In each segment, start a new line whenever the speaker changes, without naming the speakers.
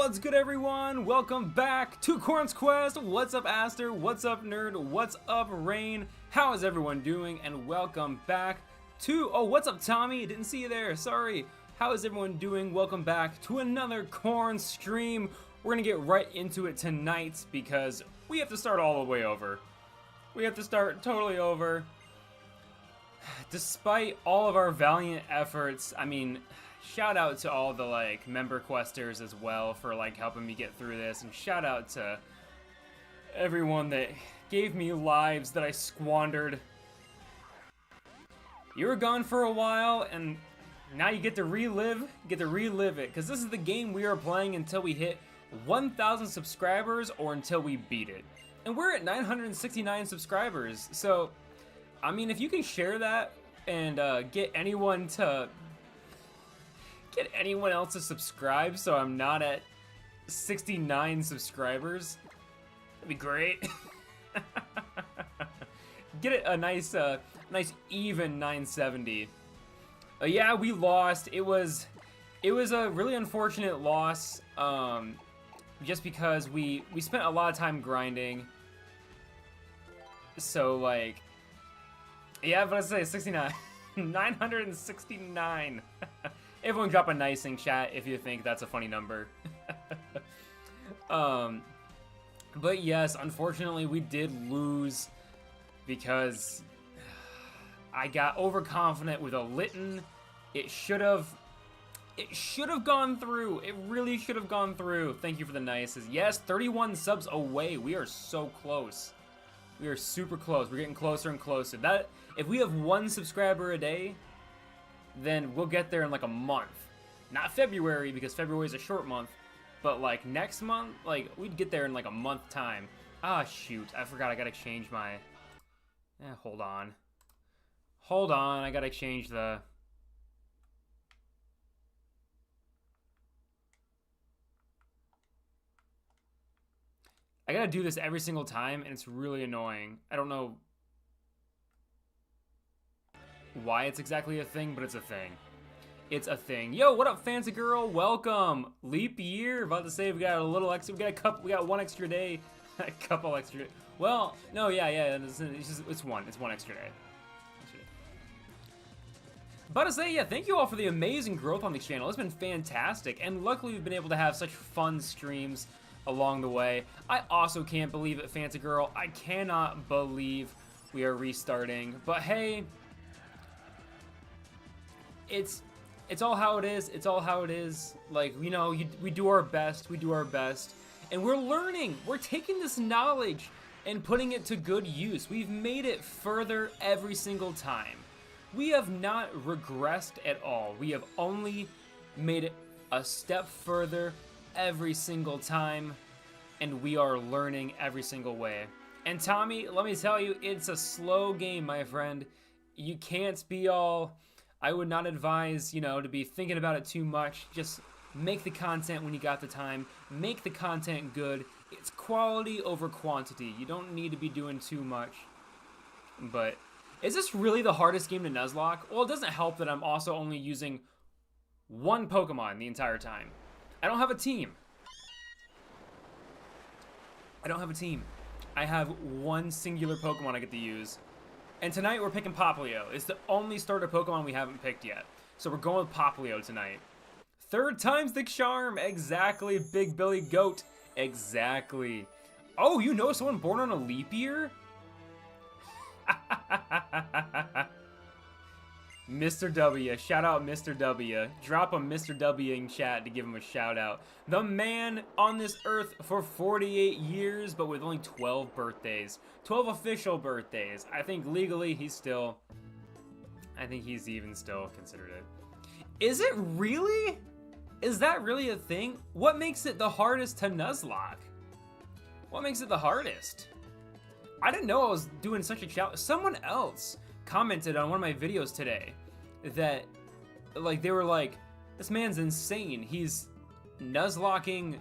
What's good, everyone? Welcome back to Quoorn's Quest. What's up, Aster? What's up, Nerd? What's up, Rain? How is everyone doing? And welcome back to... Oh, what's up, Tommy? Didn't see you there. Sorry. How is everyone doing? Welcome back to another Quoorn stream. We're gonna get right into it tonight because we have to start all the way over. We have to start totally over. Despite all of our valiant efforts, I mean... Shout out to all the member questers as well for helping me get through this, and shout out to everyone that gave me lives that I squandered. You were gone for a while, and now you get to relive it, because this is the game we are playing until we hit 1,000 subscribers or until we beat it. And we're at 969 subscribers, so I mean, if you can share that and get anyone else to subscribe so I'm not at 69 subscribers, that'd be great. Get it a nice even 970. Yeah, we lost. It was a really unfortunate loss, just because we spent a lot of time grinding. So yeah, but I say 69, 969. Everyone drop a nice in chat if you think that's a funny number. But yes, unfortunately we did lose because I got overconfident with a Litten. It should have gone through. It really should have gone through. Thank you for the nices. Yes, 31 subs away. We are so close. We are super close. We're getting closer and closer. That if we have 1 subscriber a day, then we'll get there in a month. Not February, because February is a short month, but next month, we'd get there in a month time. Ah, shoot, I forgot I gotta change my... hold on, I gotta change the... I gotta do this every single time, and it's really annoying. I don't know why it's exactly a thing, but it's a thing. It's a thing. Yo, what up, fancy girl? Welcome. Leap year. About to say we got a little extra. We got 1 extra day. A couple extra. Well, no, yeah. It's one extra day. About to say, yeah, thank you all for the amazing growth on the channel. It's been fantastic, and luckily we've been able to have such fun streams along the way. I also can't believe it, fancy girl. I cannot believe we are restarting. But hey, it's all how it is. It's all how it is. We do our best. We do our best. And we're learning. We're taking this knowledge and putting it to good use. We've made it further every single time. We have not regressed at all. We have only made it a step further every single time. And we are learning every single way. And Tommy, let me tell you, it's a slow game, my friend. You can't be all... I would not advise, to be thinking about it too much. Just make the content when you got the time. Make the content good. It's quality over quantity. You don't need to be doing too much. But is this really the hardest game to Nuzlocke? Well, it doesn't help that I'm also only using 1 Pokemon the entire time. I don't have a team. I have 1 singular Pokemon I get to use. And tonight we're picking Popplio. It's the only starter Pokemon we haven't picked yet. So we're going with Popplio tonight. 3rd time's the charm. Exactly, Big Billy Goat. Exactly. Oh, you know someone born on a leap year? Mr. W. Shout out Mr. W. Drop a Mr. W in chat to give him a shout out. The man on this earth for 48 years, but with only 12 birthdays. 12 official birthdays. I think legally he's still... I think he's even still considered it. Is it really? Is that really a thing? What makes it the hardest to Nuzlocke? What makes it the hardest? I didn't know I was doing such a challenge. Someone else commented on one of my videos today that they were like, this man's insane. He's Nuzlocking,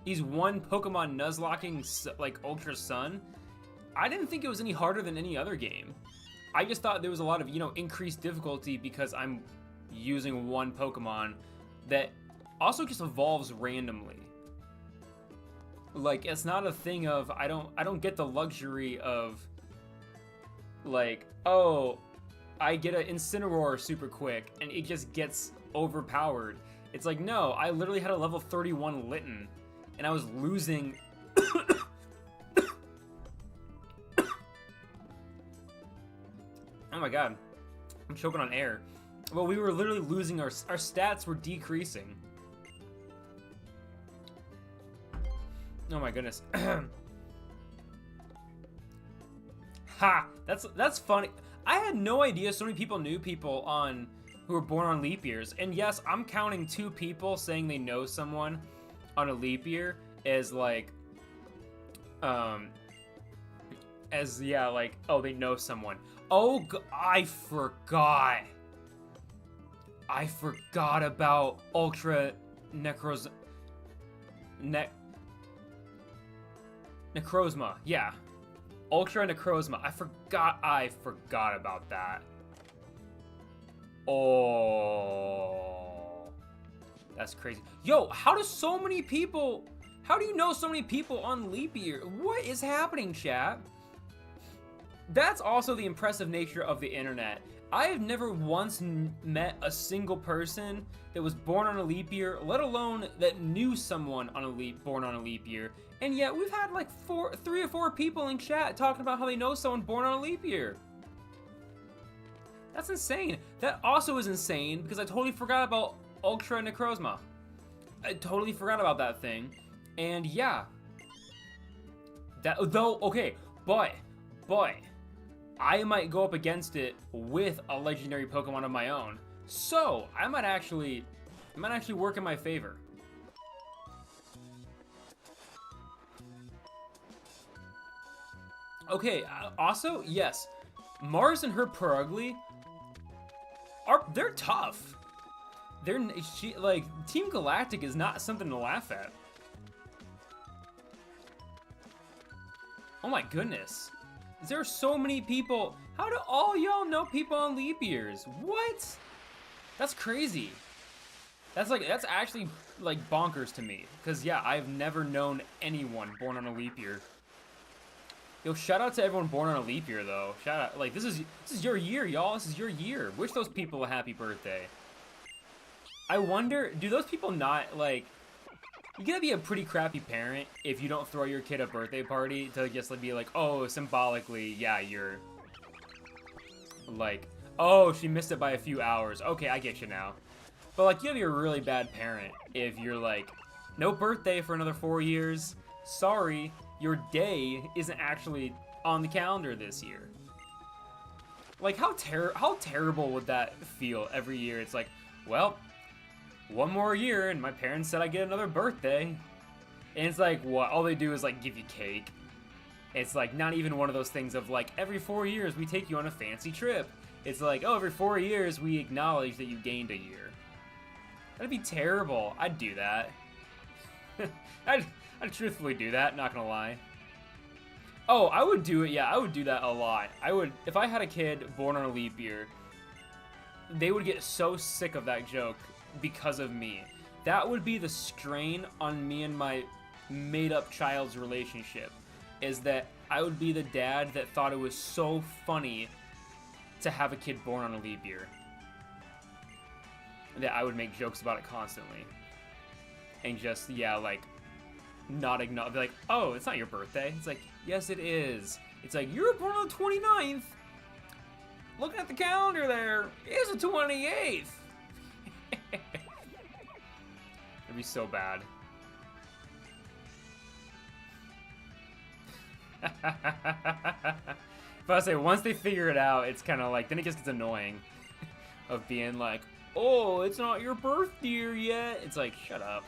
he's 1 Pokemon Nuzlocking Ultra Sun. I didn't think it was any harder than any other game. I just thought there was a lot of, increased difficulty because I'm using 1 Pokemon that also just evolves randomly. Like, it's not a thing of, I don't get the luxury of, like, oh, I get an Incineroar super quick, and it just gets overpowered. It's like, no, I literally had a level 31 Litten, and I was losing... Oh my god, I'm choking on air. Well, we were literally losing, our stats were decreasing. Oh my goodness. Ha! That's funny. I had no idea so many people knew people who were born on leap years. And yes, I'm counting 2 people saying they know someone on a leap year as like, like, oh, they know someone. Oh, I forgot. I forgot about Ultra Necrozma, yeah. Ultra Necrozma. I forgot about that. Oh. That's crazy. Yo, how do you know so many people on leap year? What is happening, chat? That's also the impressive nature of the internet. I have never once met a single person that was born on a leap year, let alone that knew someone born on a leap year. And yet we've had like 3 or 4 people in chat talking about how they know someone born on a leap year. That's insane. That also is insane because I totally forgot about Ultra Necrozma. I totally forgot about that thing. And yeah. But I might go up against it with a legendary Pokemon of my own. So, it might actually work in my favor. Okay, also, yes, Mars and her Purugly they're tough. Like, Team Galactic is not something to laugh at. Oh my goodness. There are so many people. How do all y'all know people on leap years? What? That's crazy. That's actually like bonkers to me. Cause yeah, I've never known anyone born on a leap year. Yo, shout out to everyone born on a leap year though. Shout out, like this is your year, y'all. This is your year. Wish those people a happy birthday. I wonder, do those people not like? You gotta be a pretty crappy parent if you don't throw your kid a birthday party to just like, be like, oh, symbolically, yeah, you're like, oh, she missed it by a few hours. Okay, I get you now. But like, you gotta be a really bad parent if you're like, no birthday for another 4 years. Sorry, your day isn't actually on the calendar this year. Like, how terrible would that feel every year? It's like, well, 1 more year and my parents said I get another birthday. And it's like, what? All they do is like give you cake. It's like not even one of those things of like, every 4 years we take you on a fancy trip. It's like, oh, every 4 years we acknowledge that you gained a year. That'd be terrible. I'd do that. I'd truthfully do that, not gonna lie. Oh, I would do it, yeah, I would do that a lot. I would, if I had a kid born on a leap year, they would get so sick of that joke because of me. That would be the strain on me and my made-up child's relationship, is that I would be the dad that thought it was so funny to have a kid born on a leap year. That I would make jokes about it constantly. And just, yeah, like, not acknowledge, be like, oh, it's not your birthday. It's like, yes, it is. It's like, you were born on the 29th. Look at the calendar there. It's the 28th. It'd be so bad. But I say, once they figure it out, it's kind of like, then it just gets annoying. Of being like, oh, it's not your birth year yet. It's like, shut up.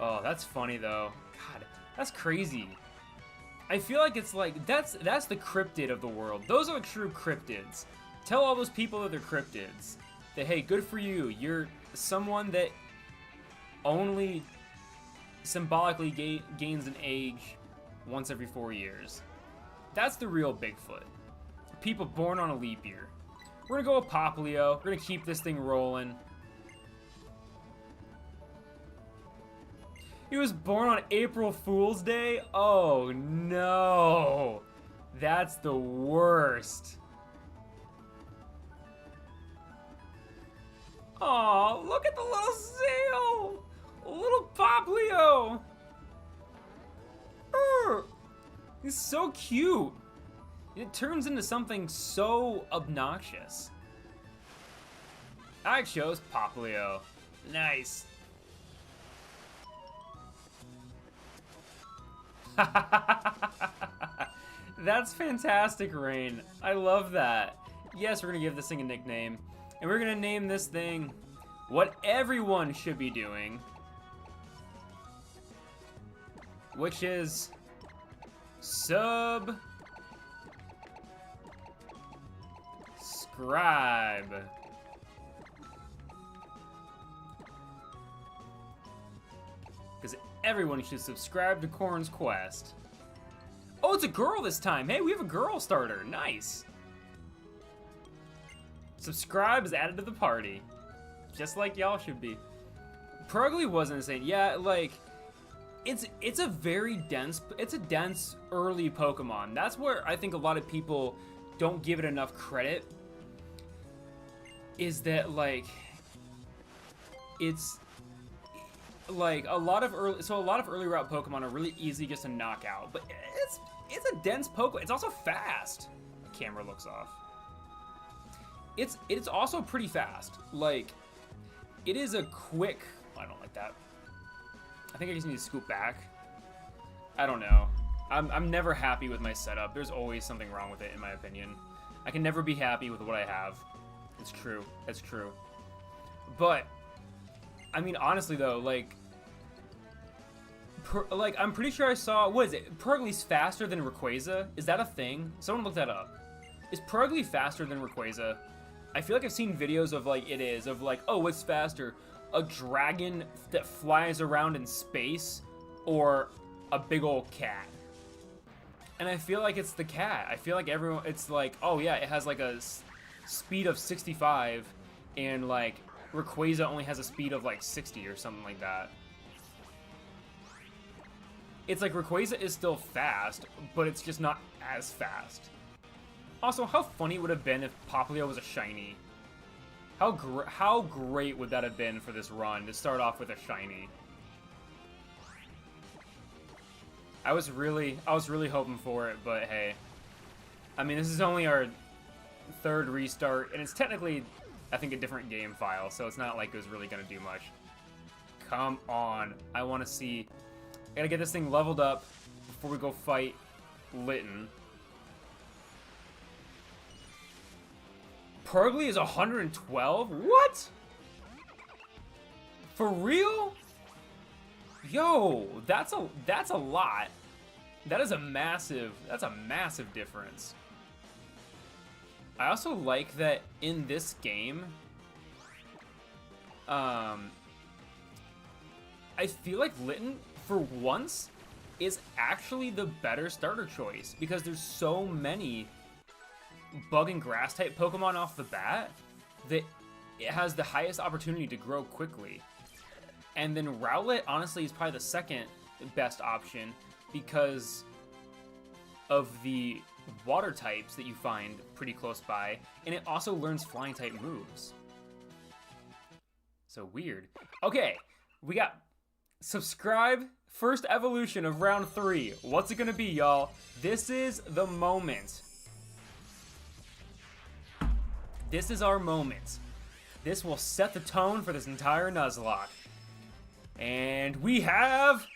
Oh, that's funny though. God, that's crazy. I feel like it's like, that's the cryptid of the world. Those are the true cryptids. Tell all those people that they're cryptids. That, hey, good for you. You're someone that only symbolically gains an age once every 4 years. That's the real Bigfoot. People born on a leap year. We're gonna go with Popplio. We're gonna keep this thing rolling. He was born on April Fool's Day? Oh no. That's the worst. Oh, look at the little sail! Little Poplio! He's so cute. It turns into something so obnoxious. I chose Poplio. Nice. That's fantastic, Rain. I love that. Yes, we're gonna give this thing a nickname. And we're gonna name this thing what everyone should be doing. Which is subscribe. Because everyone should subscribe to Quoorn's Quest. Oh, it's a girl this time. Hey, we have a girl starter. Nice. Subscribe is added to the party. Just like y'all should be. Purugly wasn't insane. Yeah, like, it's a very dense, it's a dense early Pokemon. That's where I think a lot of people don't give it enough credit. Is that, like, it's like a lot of early route Pokemon are really easy just to knock out, but it's a dense Pokemon. It's also fast. The camera looks off. It's also pretty fast. Like, it is a quick. I don't like that. I think I just need to scoot back. I don't know. I'm never happy with my setup. There's always something wrong with it, in my opinion. I can never be happy with what I have. It's true. It's true. But I mean, honestly though, like I'm pretty sure I saw, what is it? Purugly's faster than Rayquaza? Is that a thing? Someone look that up. Is Purugly faster than Rayquaza? I feel like I've seen videos of like, oh, what's faster? A dragon that flies around in space or a big old cat? And I feel like it's the cat. I feel like everyone, it's like, oh yeah, it has like a speed of 65 and like Rayquaza only has a speed of like 60 or something like that. It's like Rayquaza is still fast, but it's just not as fast. Also, how funny would it have been if Poplio was a shiny? How great would that have been for this run to start off with a shiny? I was really hoping for it, but hey. I mean, this is only our third restart, and it's technically, I think, a different game file, so it's not like it was really gonna do much. Come on. I want to see. I gotta get this thing leveled up before we go fight Litten. Purugly is 112? What? For real? Yo, that's a lot. That's a massive difference. I also like that in this game, I feel like Litten, for once, is actually the better starter choice because there's so many bug and grass type Pokemon off the bat that it has the highest opportunity to grow quickly. And then Rowlet, honestly, is probably the second best option because of the water types that you find pretty close by, and it also learns flying type moves. So weird. Okay, we got subscribe, first evolution of round 3. What's it gonna be, y'all? This is the moment. This is our moment. This will set the tone for this entire Nuzlocke. And we have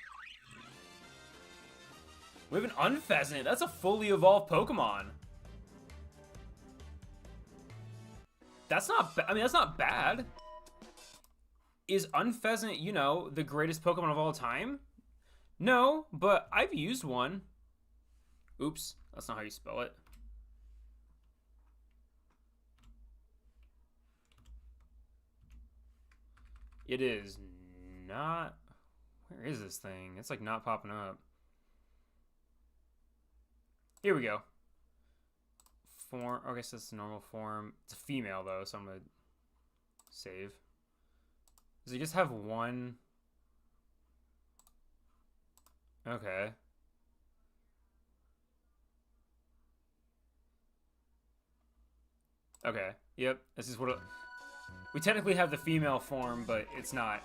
an Unfezant. That's a fully evolved Pokemon. That's not that's not bad. Is Unfezant, you know, the greatest Pokemon of all time? No, but I've used one. Oops, that's not how you spell it. It is not... Where is this thing? It's like not popping up. Here we go. Form. I guess that's the normal form. It's a female though, so I'm gonna save. Does he just have one? Okay. Okay. Yep. This is what we technically have the female form, but it's not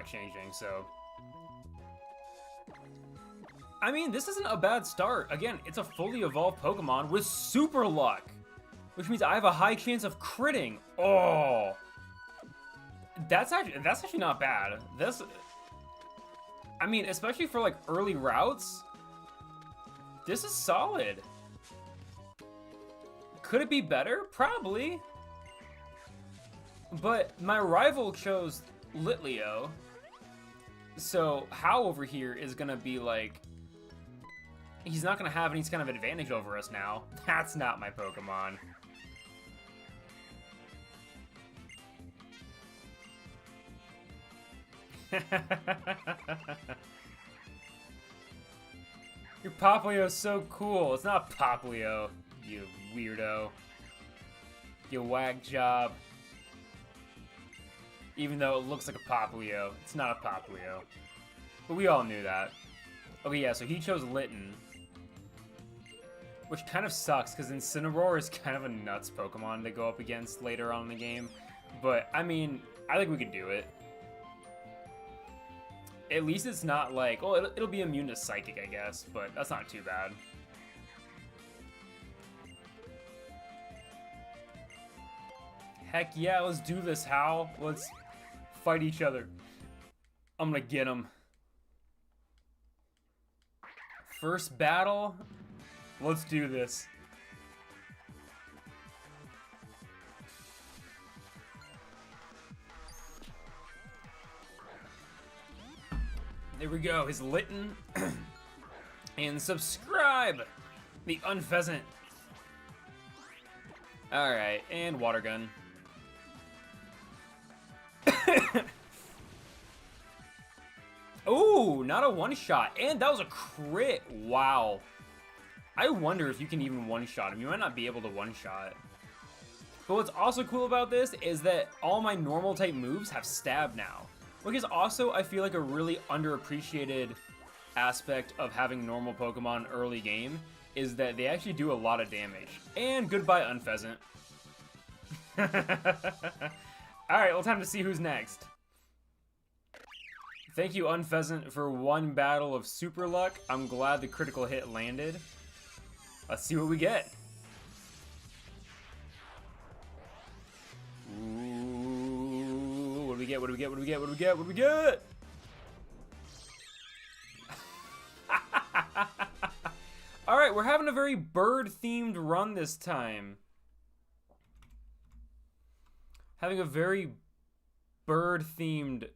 changing, so I mean, this isn't a bad start. Again, it's a fully evolved Pokemon with super luck, which means I have a high chance of critting. Oh. That's actually not bad. This I mean, especially for like early routes, this is solid. Could it be better? Probably. But my rival chose Litleo. So How over here is gonna be like, he's not gonna have any kind of advantage over us now. That's not my Pokemon. Your Poplio's so cool. It's not Poplio, you weirdo. You whack job. Even though it looks like a Poplio, it's not a Poplio. But we all knew that. Okay, yeah, so he chose Litten. Which kind of sucks, because Incineroar is kind of a nuts Pokemon to go up against later on in the game. But, I mean, I think we could do it. At least it's not like, well, it'll be immune to Psychic, I guess, but that's not too bad. Heck yeah, let's do this, Hal. Let's fight each other. I'm gonna get him. First battle, let's do this. There we go, his Litten. And subscribe! The Unpheasant. Alright, and Water Gun. Ooh, not a one-shot. And that was a crit. Wow. I wonder if you can even one-shot him. You might not be able to one-shot. But what's also cool about this is that all my normal type moves have stab now. Which is also, I feel like, a really underappreciated aspect of having normal Pokemon early game, is that they actually do a lot of damage. And goodbye, Unpheasant. Alright, well, time to see who's next. Thank you, Unpheasant, for one battle of super luck. I'm glad the critical hit landed. Let's see what we get. Ooh, what do we get? What do we get? What do we get? What do we get? What do we get? Alright, we're having a very bird-themed run this time. Having a very bird-themed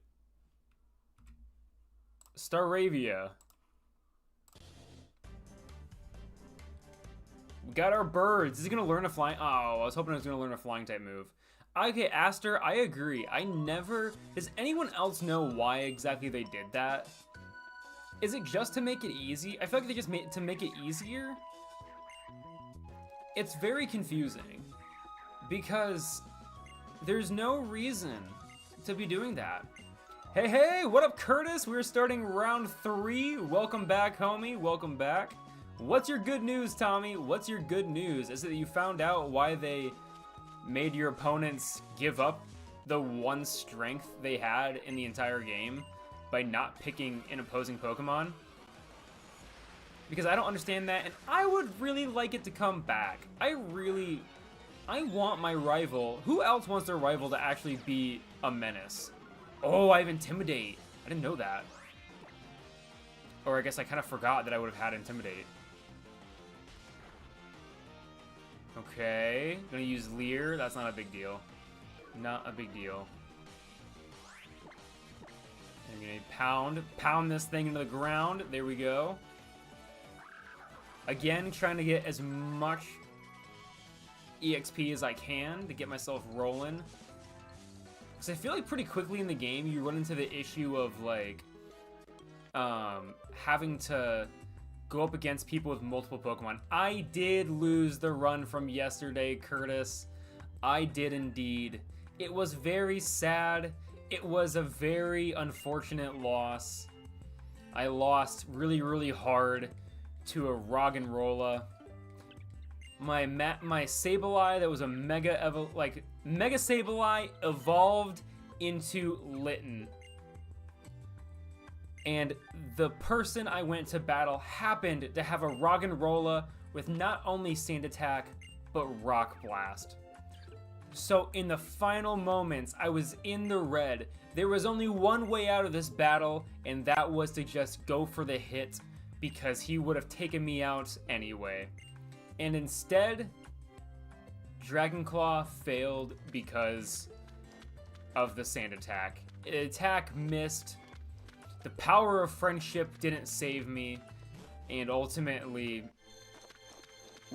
Staravia. We got our birds. Is he gonna learn a flying? Oh, I was hoping I was gonna learn a flying type move. Okay, Aster, I agree. I never. Does anyone else know why exactly they did that? Is it just to make it easy? I feel like they just made it to make it easier. It's very confusing because there's no reason to be doing that. Hey, hey, what up, Curtis? We're starting round 3. Welcome back, homie. Welcome back. What's your good news, Tommy? What's your good news? Is it that you found out why they made your opponents give up the one strength they had in the entire game by not picking an opposing Pokemon? Because I don't understand that, and I would really like it to come back. I want my rival. Who else wants their rival to actually be a menace? Oh, I have Intimidate. I didn't know that. Or I guess I kind of forgot that I would have had Intimidate. Okay, gonna use Leer. That's not a big deal. Not a big deal. I'm gonna pound this thing into the ground. There we go. Again, trying to get as much EXP as I can to get myself rolling. Because I feel like pretty quickly in the game, you run into the issue of, like, having to go up against people with multiple Pokemon. I did lose the run from yesterday, Curtis. I did indeed. It was very sad. It was a very unfortunate loss. I lost really, really hard to a Roggenrola. My Sableye that was a Mega Sableye evolved into Litten. And the person I went to battle happened to have a Roggenrola with not only Sand Attack, but Rock Blast. So in the final moments, I was in the red. There was only one way out of this battle, and that was to just go for the hit, because he would have taken me out anyway. And instead, Dragonclaw failed because of the Sand Attack. Attack missed. The power of friendship didn't save me, and ultimately,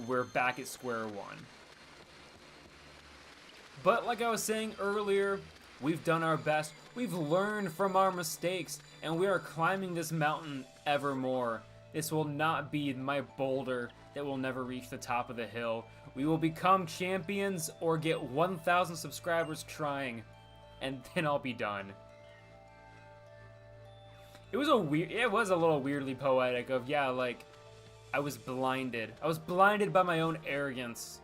we're back at square one. But like I was saying earlier, we've done our best. We've learned from our mistakes, and we are climbing this mountain ever more. This will not be my boulder that will never reach the top of the hill. We will become champions or get 1,000 subscribers trying, and then I'll be done. It was a little weirdly poetic of, yeah, like, I was blinded. I was blinded by my own arrogance.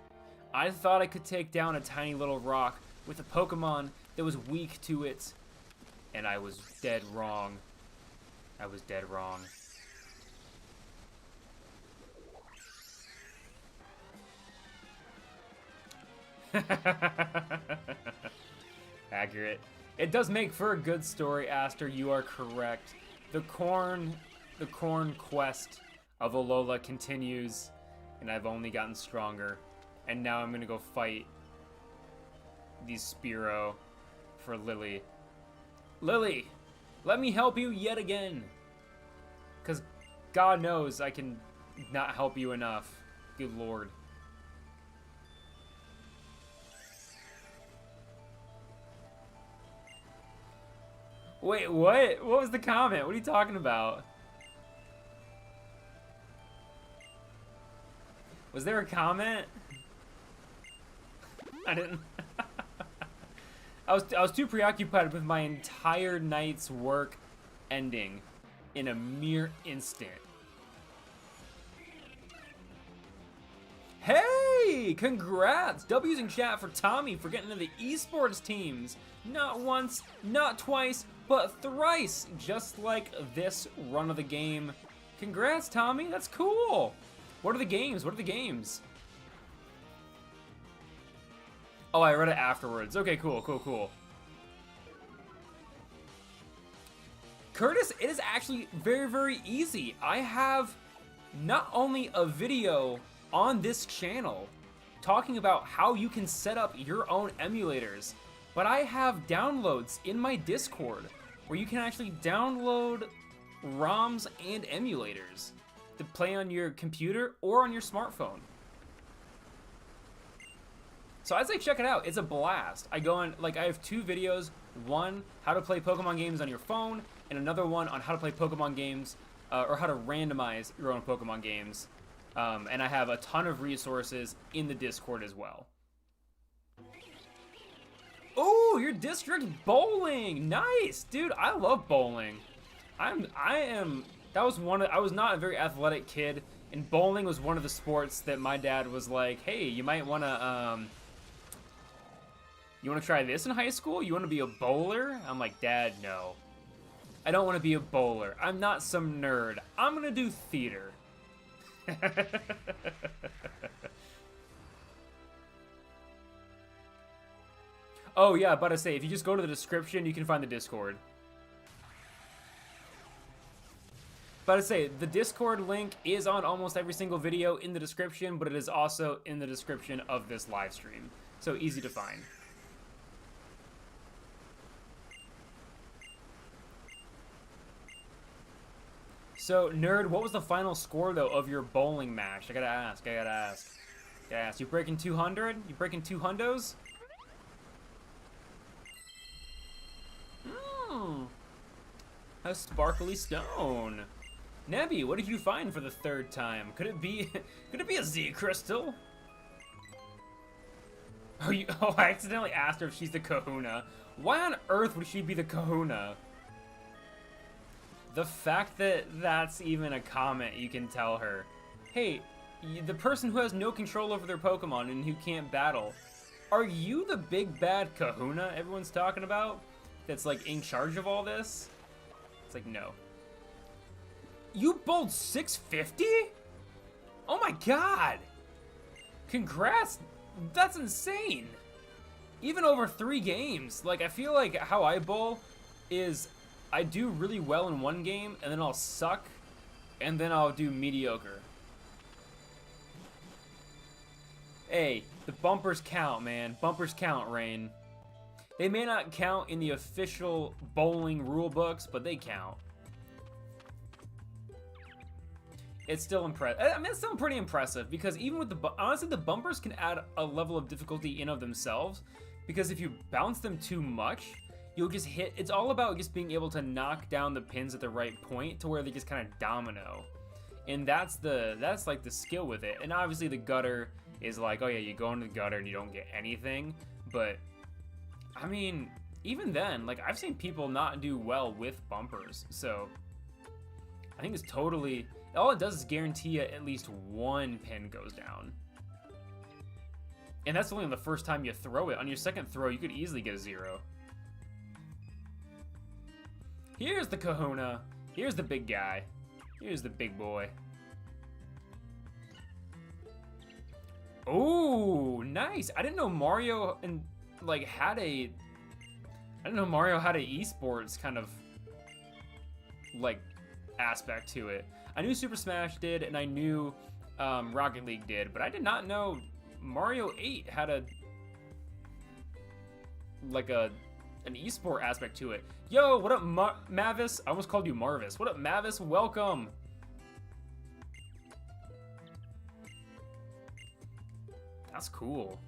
I thought I could take down a tiny little rock with a Pokemon that was weak to it, and I was dead wrong. I was dead wrong. Accurate. It does make for a good story, Aster. You are correct. The Quoorn quest of Alola continues, and I've only gotten stronger. And now I'm gonna go fight these Spearow for Lily. Lily, let me help you yet again. Cause God knows I can not help you enough. Good Lord. Wait, what? What was the comment? What are you talking about? Was there a comment? I didn't. I was too preoccupied with my entire night's work ending in a mere instant. Hey! Congrats! W's in chat for Tommy for getting into the esports teams. Not once, not twice, but thrice, just like this run of the game. Congrats, Tommy. That's cool. What are the games? What are the games? Oh, I read it afterwards. Okay, cool, cool, cool. Curtis, it is actually very, very easy. I have not only a video on this channel talking about how you can set up your own emulators, but I have downloads in my Discord where you can actually download ROMs and emulators to play on your computer or on your smartphone. So I'd say check it out. It's a blast. I have two videos. One, how to play Pokemon games on your phone, and another one on how to play Pokemon games, or how to randomize your own Pokemon games. And I have a ton of resources in the Discord as well. Oh, your district bowling. Nice, dude. I love bowling. I was not a very athletic kid, and bowling was one of the sports that my dad was like, hey, you might want to, you want to try this in high school? You want to be a bowler? I'm like, Dad, no. I don't want to be a bowler. I'm not some nerd. I'm going to do theater. Oh, yeah, but I say, if you just go to the description, you can find the Discord. But I say, the Discord link is on almost every single video in the description, but it is also in the description of this live stream. So easy to find. So, Nerd, what was the final score, though, of your bowling match? I gotta ask. You breaking 200? You breaking 200s? A sparkly stone. Nebby, what did you find for the third time? Could it be a Z crystal? Oh, I accidentally asked her if she's the Kahuna. Why on earth would she be the Kahuna? The fact that that's even a comment, you can tell her, hey, the person who has no control over their Pokemon and who can't battle, are you the big bad kahuna everyone's talking about that's like in charge of all this? It's like, no. You bowled 650? Oh my god! Congrats! That's insane! Even over 3 games. Like, I feel like how I bowl is I do really well in one game, and then I'll suck, and then I'll do mediocre. Hey, the bumpers count, man. Bumpers count, Rain. They may not count in the official bowling rule books, but they count. It's still impressive. I mean, it's still pretty impressive because even with honestly, the bumpers can add a level of difficulty in of themselves, because if you bounce them too much, you'll just hit. It's all about just being able to knock down the pins at the right point to where they just kind of domino, and that's like the skill with it. And obviously the gutter is like, oh yeah, you go into the gutter and you don't get anything, but I mean, even then, like, I've seen people not do well with bumpers, so I think it's totally, all it does is guarantee you at least one pin goes down. And that's only on the first time you throw it. On your second throw, you could easily get a 0. Here's the kahuna. Here's the big guy. Here's the big boy. Oh, nice. I didn't know Mario had a esports kind of like aspect to it. I knew Super Smash did, and I knew Rocket League did, but I did not know Mario 8 had an esport aspect to it. Yo, what up, Mavis? I almost called you Marvis. What up, Mavis? Welcome. That's cool.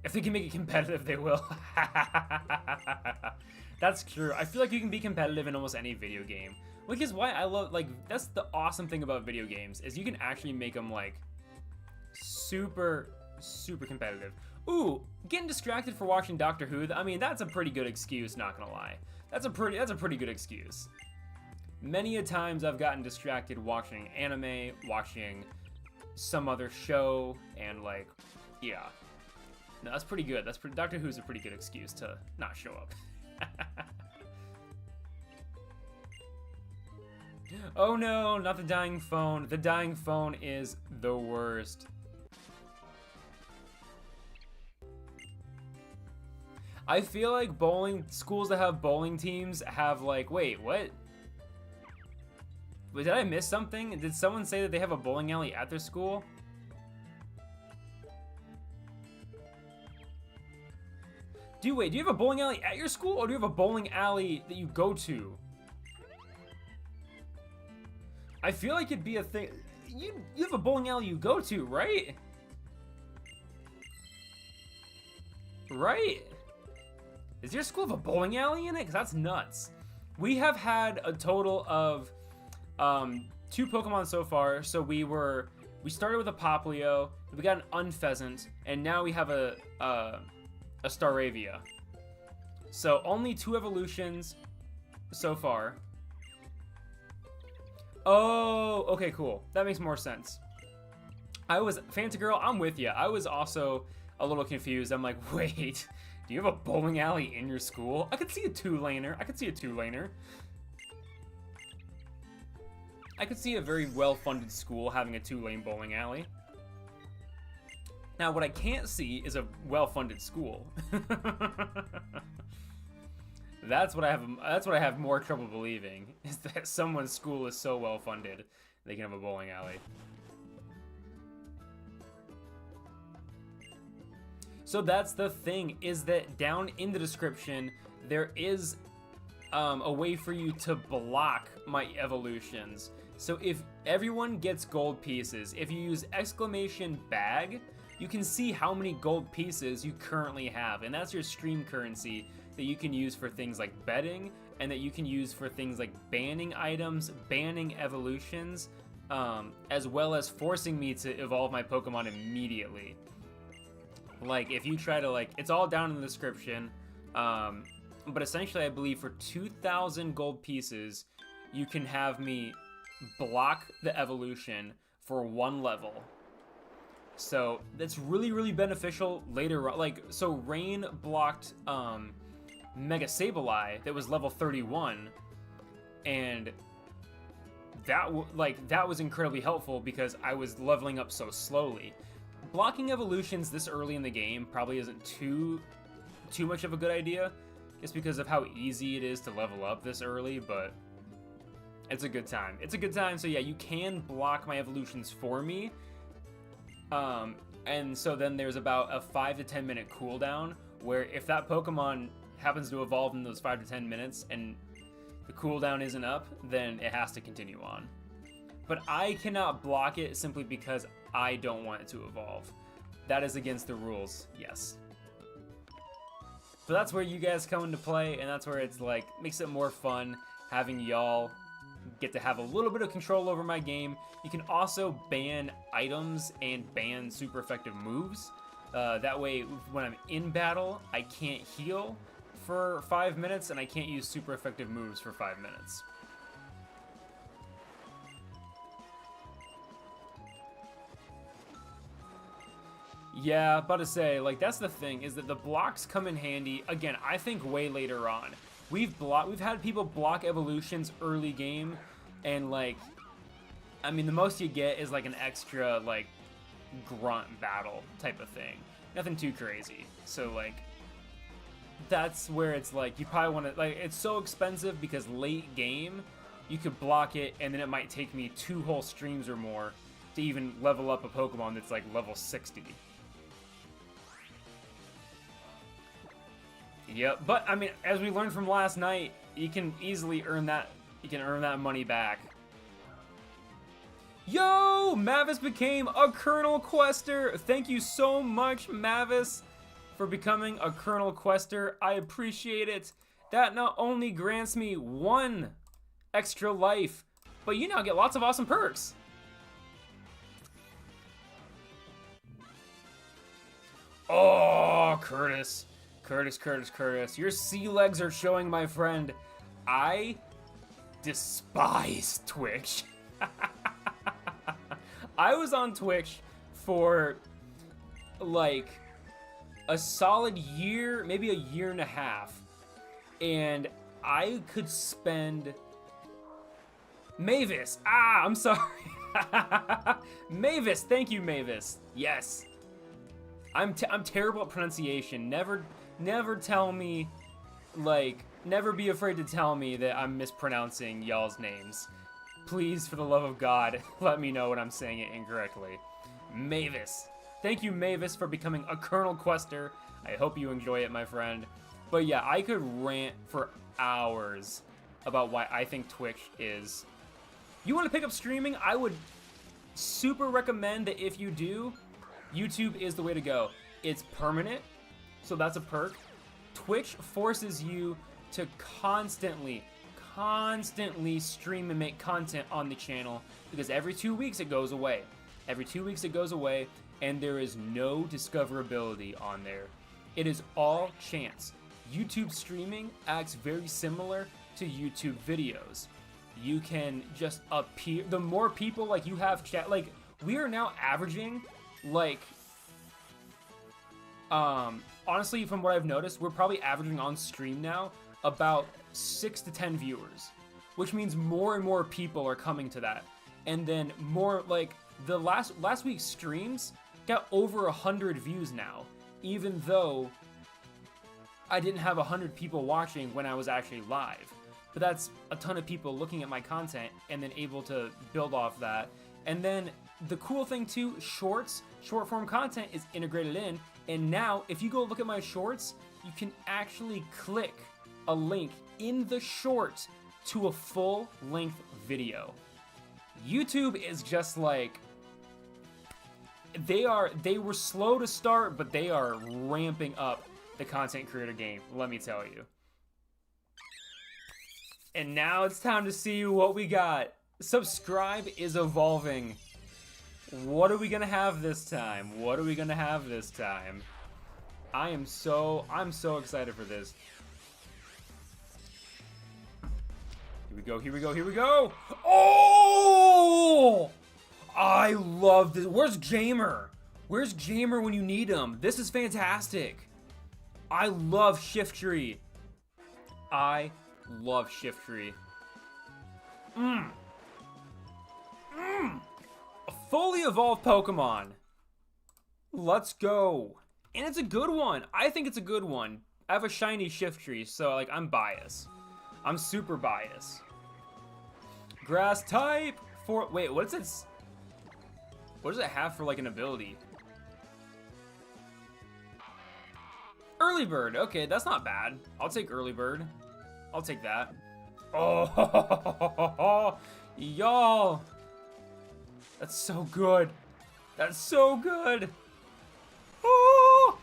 If they can make it competitive, they will. That's true. I feel like you can be competitive in almost any video game, which is why I love, like, that's the awesome thing about video games, is you can actually make them, like, super competitive. Ooh, getting distracted for watching Doctor Who. I mean, that's a pretty good excuse, not gonna lie. That's a pretty good excuse. Many a times I've gotten distracted watching anime, watching some other show, and like, yeah. No, that's pretty good. Doctor Who's a pretty good excuse to not show up. Oh no, not the dying phone. The dying phone is the worst. I feel like schools that have bowling teams have like, wait, what? Did I miss something? Did someone say that they have a bowling alley at their school? Do you have a bowling alley at your school, or do you have a bowling alley that you go to? I feel like it'd be a thing. You have a bowling alley you go to, right? Right? Does your school have a bowling alley in it? Because that's nuts. We have had a total of 2 Pokemon so far. So we started with a Poplio, we got an Unpheasant, and now we have a Staravia. So only 2 evolutions so far. Oh, okay, cool. That makes more sense. Fantagirl, I'm with you. I was also a little confused. I'm like, wait, do you have a bowling alley in your school? I could see a 2-laner. I could see a very well-funded school having a 2-lane bowling alley. Now, what I can't see is a well-funded school. That's what I have more trouble believing, is that someone's school is so well-funded they can have a bowling alley. So that's the thing, is that down in the description there is a way for you to block my evolutions. So if everyone gets gold pieces, if you use !bag, you can see how many gold pieces you currently have, and that's your stream currency that you can use for things like betting, and that you can use for things like banning items, banning evolutions, as well as forcing me to evolve my Pokemon immediately. Like, if you try to, like, it's all down in the description. But essentially, I believe for 2,000 gold pieces, you can have me block the evolution for 1 level. So that's really, really beneficial later on. Like, so Rain blocked Mega Sableye that was level 31, and that was incredibly helpful because I was leveling up so slowly. Blocking evolutions this early in the game probably isn't too much of a good idea, just because of how easy it is to level up this early, but it's a good time. It's a good time, so yeah, you can block my evolutions for me. And so then there's about a 5 to 10 minute cooldown, where if that Pokemon happens to evolve in those 5 to 10 minutes and the cooldown isn't up, then it has to continue on. But I cannot block it simply because I don't want it to evolve. That is against the rules, yes. So that's where you guys come into play, and that's where it's like, makes it more fun having y'all get to have a little bit of control over my game. You can also ban items and ban super effective moves. That way, when I'm in battle, I can't heal for 5 minutes, and I can't use super effective moves for 5 minutes. Yeah, about to say, like, that's the thing, is that the blocks come in handy, again, I think way later on. We've had people block evolutions early game, and, like, I mean, the most you get is, like, an extra, like, grunt battle type of thing. Nothing too crazy. So, like, that's where it's, like, you probably want to, like, it's so expensive because late game, you could block it, and then it might take me 2 whole streams or more to even level up a Pokemon that's, like, level 60. Yep, but I mean, as we learned from last night, you can easily earn that. You can earn that money back. Yo, Mavis became a Colonel Quester. Thank you so much, Mavis, for becoming a Colonel Quester. I appreciate it. That not only grants me 1 extra life, but you now get lots of awesome perks. Oh, Curtis. Curtis. Your sea legs are showing, my friend. I despise Twitch. I was on Twitch for like a solid year, maybe a year and a half, and I could spend... Mavis! Ah, I'm sorry. Mavis, thank you, Mavis. Yes. I'm terrible at pronunciation. Never tell me, like, never be afraid to tell me that I'm mispronouncing y'all's names. Please, for the love of God, let me know when I'm saying it incorrectly. Mavis. Thank you, Mavis, for becoming a Colonel Quester. I hope you enjoy it, my friend. But yeah, I could rant for hours about why I think Twitch is... You want to pick up streaming? I would super recommend that if you do, YouTube is the way to go. It's permanent. So that's a perk. Twitch forces you to constantly stream and make content on the channel, because every 2 weeks it goes away. Every 2 weeks it goes away, and there is no discoverability on there. It is all chance. YouTube streaming acts very similar to YouTube videos. You can just appear, the more people like you have chat, like we are now averaging like honestly, from what I've noticed, we're probably averaging on stream now about 6 to 10 viewers, which means more and more people are coming to that. And then more, like, the last week's streams got over 100 views now, even though I didn't have 100 people watching when I was actually live. But that's a ton of people looking at my content and then able to build off that. And then the cool thing too, short form content is integrated in. And now, if you go look at my shorts, you can actually click a link in the short to a full-length video. YouTube is just like, they were slow to start, but they are ramping up the content creator game, let me tell you. And now it's time to see what we got. Subscribe is evolving. What are we gonna have this time? I'm so excited for this. Here we go, here we go, here we go! Oh! I love this. Where's Jamer? Where's Jamer when you need him? This is fantastic. I love Shiftry. I love Shiftry. A fully evolved Pokemon. Let's go. And it's a good one. I think it's a good one. I have a shiny Shiftry, so like I'm biased. I'm super biased. Grass type for wait, what does it have for like an ability? Early Bird. Okay, that's not bad. I'll take Early Bird. I'll take that. Oh, y'all. That's so good. That's so good. Oh,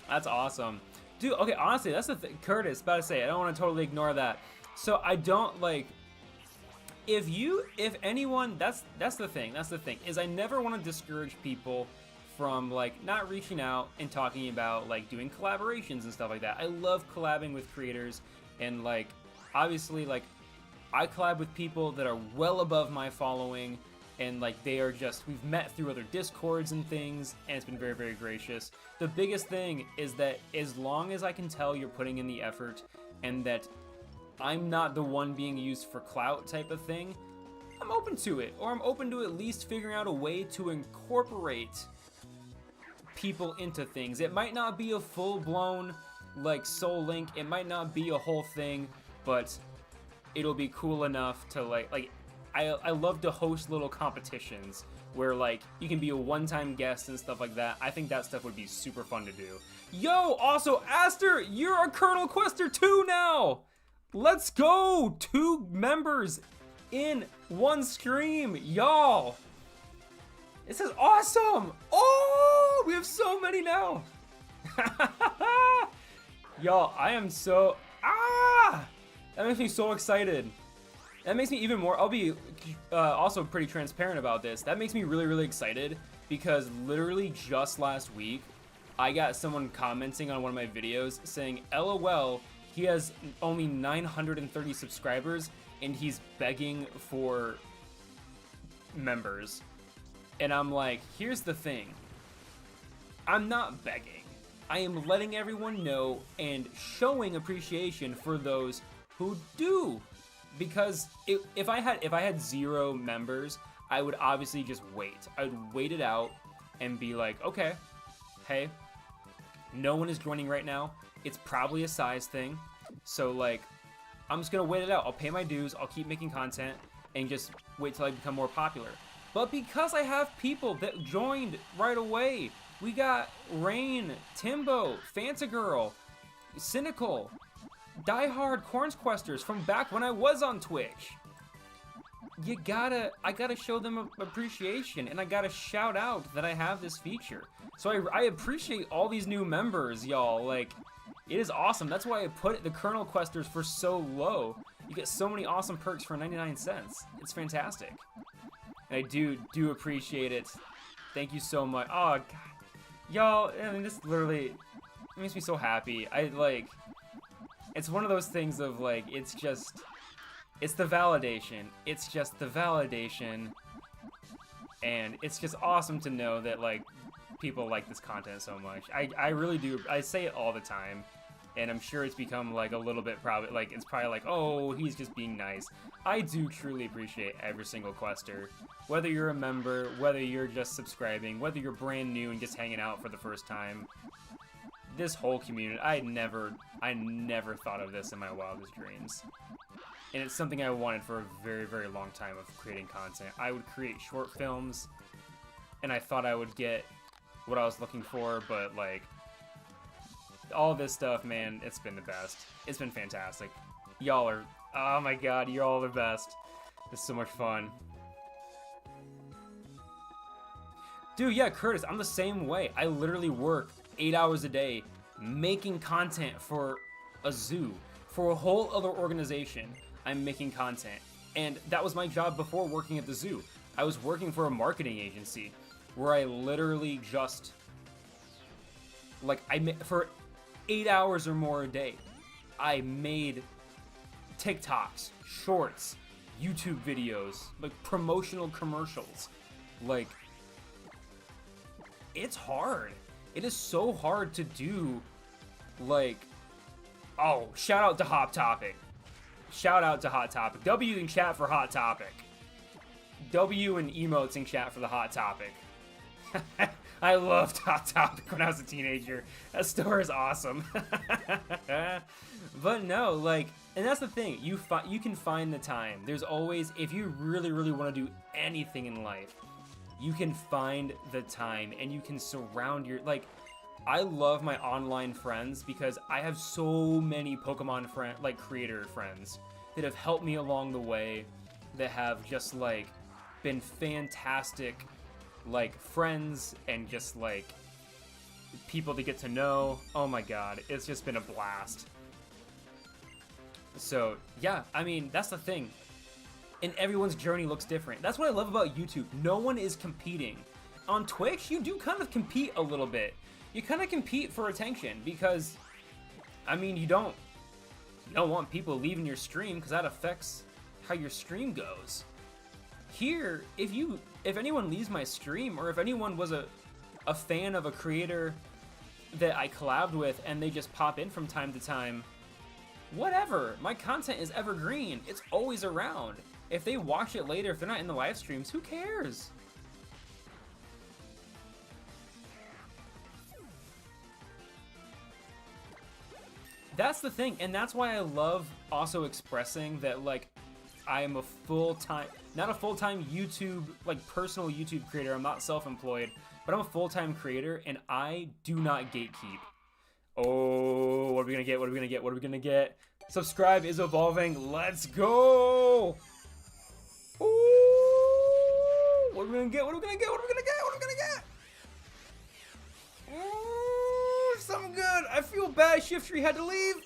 that's awesome. Dude, okay, honestly, that's the thing. Curtis, about to say, I don't want to totally ignore that. So I don't like, if anyone, that's the thing, is I never want to discourage people from like not reaching out and talking about like doing collaborations and stuff like that. I love collabing with creators, and like obviously like I collab with people that are well above my following, and like they are just, we've met through other discords and things, and it's been very, very gracious. The biggest thing is that as long as I can tell you're putting in the effort and that I'm not the one being used for clout type of thing, I'm open to it, or I'm open to at least figuring out a way to incorporate people into things. It might not be a full-blown like Soul Link, it might not be a whole thing, but it'll be cool enough to like I love to host little competitions where like you can be a one-time guest and stuff like that. I think that stuff would be super fun to do. Yo, also Aster, you're a Colonel Quester too now. Let's go, 2 members in one stream, y'all. This is awesome! Oh, we have so many now! Y'all, I am so... That makes me so excited. That makes me even more... I'll be also pretty transparent about this. That makes me really, really excited because literally just last week, I got someone commenting on one of my videos saying, LOL, he has only 930 subscribers and he's begging for members. And I'm like, here's the thing. I'm not begging. I am letting everyone know and showing appreciation for those who do. Because if I had 0 members, I would obviously just wait. I would wait it out and be like, okay, hey, no one is joining right now. It's probably a size thing. So like, I'm just gonna wait it out. I'll pay my dues. I'll keep making content and just wait till I become more popular. But because I have people that joined right away, we got Rain, Timbo, Fantagirl, Cynical, diehard Quoorn Questers from back when I was on Twitch. I gotta show them appreciation, and I gotta shout out that I have this feature. So I appreciate all these new members, y'all. Like, it is awesome. That's why I put the Colonel Questers for so low. You get so many awesome perks for 99 cents. It's fantastic. And I do appreciate it. Thank you so much. Oh, God. Y'all, I mean, this literally makes me so happy. It's one of those things of, like, it's the validation. It's just the validation. And it's just awesome to know that, like, people like this content so much. I really do. I say it all the time. And I'm sure it's become, like, a little bit probably, like, it's probably like, oh, he's just being nice. I do truly appreciate every single quester. Whether you're a member, whether you're just subscribing, whether you're brand new and just hanging out for the first time. This whole community, I never thought of this in my wildest dreams. And it's something I wanted for a very, very long time of creating content. I would create short films, and I thought I would get what I was looking for, but, like, all this stuff, man, it's been the best. It's been fantastic. Y'all are, oh my god, you're all the best. It's so much fun. Dude, yeah, Curtis, I'm the same way. I literally work 8 hours a day making content for a zoo, for a whole other organization. I'm making content. And that was my job before working at the zoo. I was working for a marketing agency where I literally just, like, for 8 hours or more a day, I made TikToks, shorts, YouTube videos, like promotional commercials. Like, it's hard. It is so hard to do, like, oh, shout out to Hot Topic. Shout out to Hot Topic. W in chat for Hot Topic. W and emotes in chat for the Hot Topic. I loved Hot Topic when I was a teenager. That store is awesome. But no, like, and that's the thing. You can find the time. There's always, if you really, really want to do anything in life, you can find the time and you can surround your, like, I love my online friends because I have so many Pokemon creator friends that have helped me along the way, that have just, like, been fantastic, like, friends and just, like, people to get to know. Oh my god, it's just been a blast. So, yeah, I mean, that's the thing. And everyone's journey looks different. That's what I love about YouTube. No one is competing. On Twitch, you do kind of compete a little bit. You kind of compete for attention because, I mean, you don't want people leaving your stream because that affects how your stream goes. Here, if anyone leaves my stream, or if anyone was a fan of a creator that I collabed with and they just pop in from time to time, whatever, my content is evergreen. It's always around. If they watch it later, if they're not in the live streams, who cares? That's the thing, and that's why I love also expressing that, like, I am a full-time, not a full-time YouTube, like, personal YouTube creator. I'm not self-employed, but I'm a full-time creator, and I do not gatekeep. Oh, what are we gonna get? What are we gonna get? What are we gonna get? Subscribe is evolving. Let's go! Ooh, what are we gonna get? What are we gonna get? What are we gonna get? What are we gonna get? Ooh, something good. I feel bad Shiftry had to leave.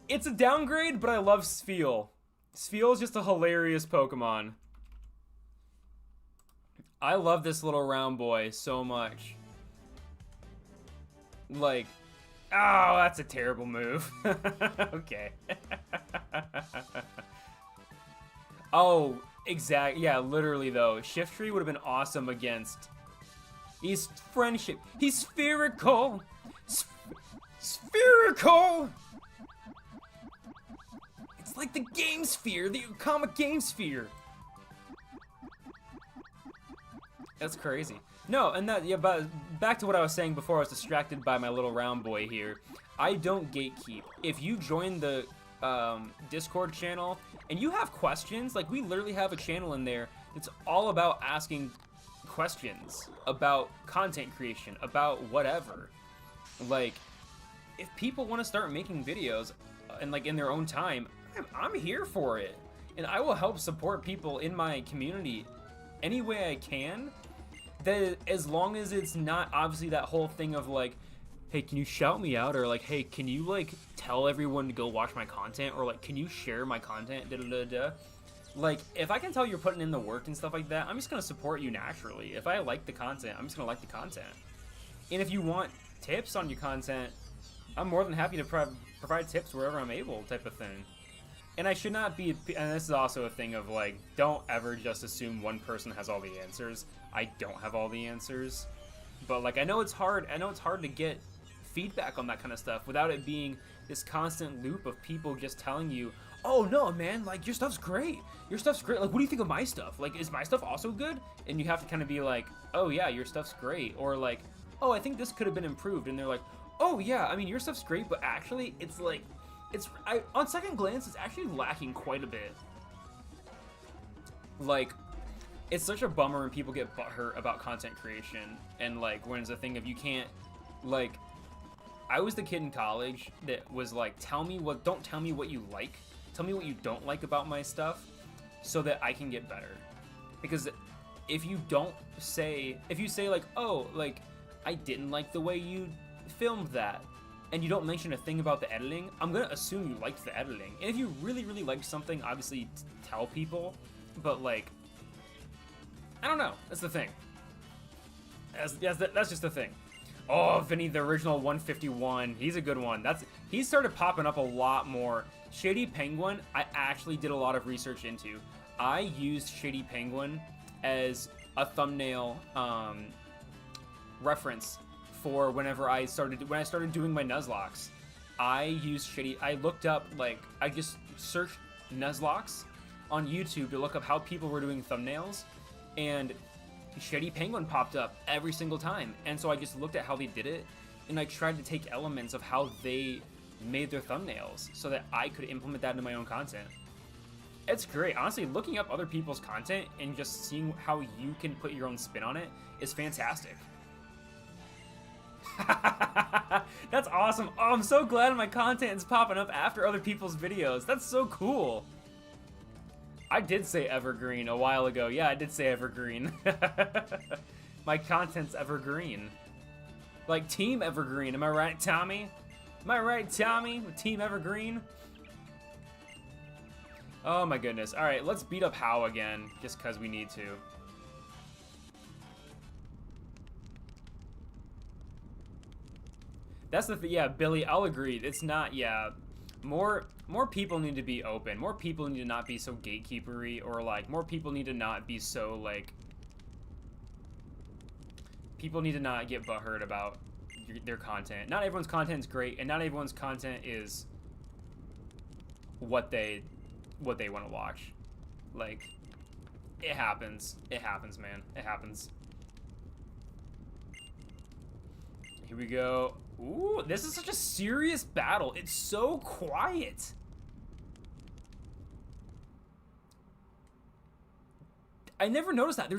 It's a downgrade, but I love Spheal. Spheal is just a hilarious Pokemon. I love this little round boy so much. Like, oh, that's a terrible move. Okay. Oh, exactly. Yeah, literally though. Shiftry would have been awesome against. He's friendship. He's spherical. Spherical. It's like the Game Sphere, the comic Game Sphere. That's crazy. No, and that, yeah, but back to what I was saying before I was distracted by my little round boy here. I don't gatekeep. If you join the Discord channel and you have questions, like, we literally have a channel in there that's all about asking questions about content creation, about whatever. Like, if people want to start making videos and, like, in their own time, I'm here for it. And I will help support people in my community any way I can. That, as long as it's not obviously that whole thing of like, hey, can you shout me out, or like, hey, can you like tell everyone to go watch my content, or like, can you share my content, da da da da. Like, if I can tell you're putting in the work and stuff like that, I'm just gonna support you naturally. If I like the content, I'm just gonna like the content. And if you want tips on your content, I'm more than happy to provide tips wherever I'm able, type of thing. And I should not be, and this is also a thing of like, don't ever just assume one person has all the answers. I don't have all the answers, but like, I know it's hard to get feedback on that kind of stuff without it being this constant loop of people just telling you, oh no, man, like, your stuff's great. Your stuff's great. Like, what do you think of my stuff? Like, is my stuff also good? And you have to kind of be like, oh yeah, your stuff's great. Or like, oh, I think this could have been improved. And they're like, oh yeah, I mean, your stuff's great, but actually it's like, on second glance, it's actually lacking quite a bit. Like, it's such a bummer when people get butthurt about content creation, and like, when it's a thing of you can't, like, I was the kid in college that was like, don't tell me what you like, tell me what you don't like about my stuff, so that I can get better. Because if you say like, oh, like, I didn't like the way you filmed that, and you don't mention a thing about the editing, I'm gonna assume you liked the editing. And if you really, really liked something, obviously tell people, but like, I don't know, that's the thing. That's just the thing. Oh, Vinny, the original 151. He's a good one. He started popping up a lot more. Shady Penguin, I actually did a lot of research into. I used Shady Penguin as a thumbnail reference for when I started doing my Nuzlocke. I looked up, like, I just searched Nuzlocke on YouTube to look up how people were doing thumbnails, and Shady Penguin popped up every single time. And so I just looked at how they did it, and I tried to take elements of how they made their thumbnails so that I could implement that into my own content. It's great. Honestly, looking up other people's content and just seeing how you can put your own spin on it is fantastic. That's awesome. Oh, I'm so glad my content is popping up after other people's videos. That's so cool. I did say evergreen a while ago. Yeah, I did say evergreen. My content's evergreen. Like Team Evergreen. Am I right, Tommy? Am I right, Tommy? With Team Evergreen? Oh my goodness. Alright, let's beat up How again, just because we need to. That's the thing. Yeah, Billy, I'll agree. It's not, yeah. More people need to be open. More people need to not be so gatekeepery, or like, more people need to not be so like, people need to not get butthurt about their content. Not everyone's content is great, and not everyone's content is what they want to watch. Like, it happens. It happens, man. It happens. Here we go. Ooh, this is such a serious battle. It's so quiet. I never noticed that. There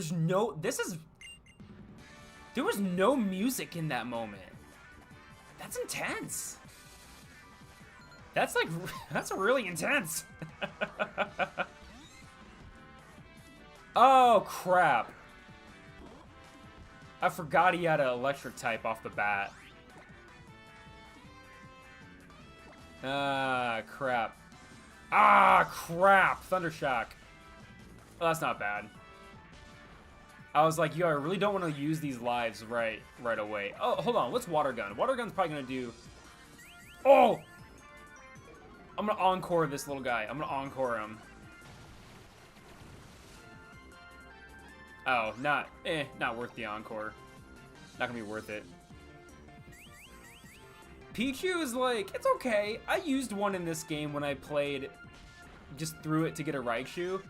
was no music in that moment. That's intense. That's like, that's really intense. Oh, crap. I forgot he had an electric type off the bat. Ah, crap. Ah, crap. Thundershock. Oh, that's not bad. I was like, yo, I really don't want to use these lives right away. Oh, hold on. What's Water Gun? Water Gun's probably going to do... Oh! I'm going to encore this little guy. I'm going to encore him. Oh, not worth the encore. Not going to be worth it. Pichu is like, it's okay. I used one in this game when I played, just threw it to get a Raichu.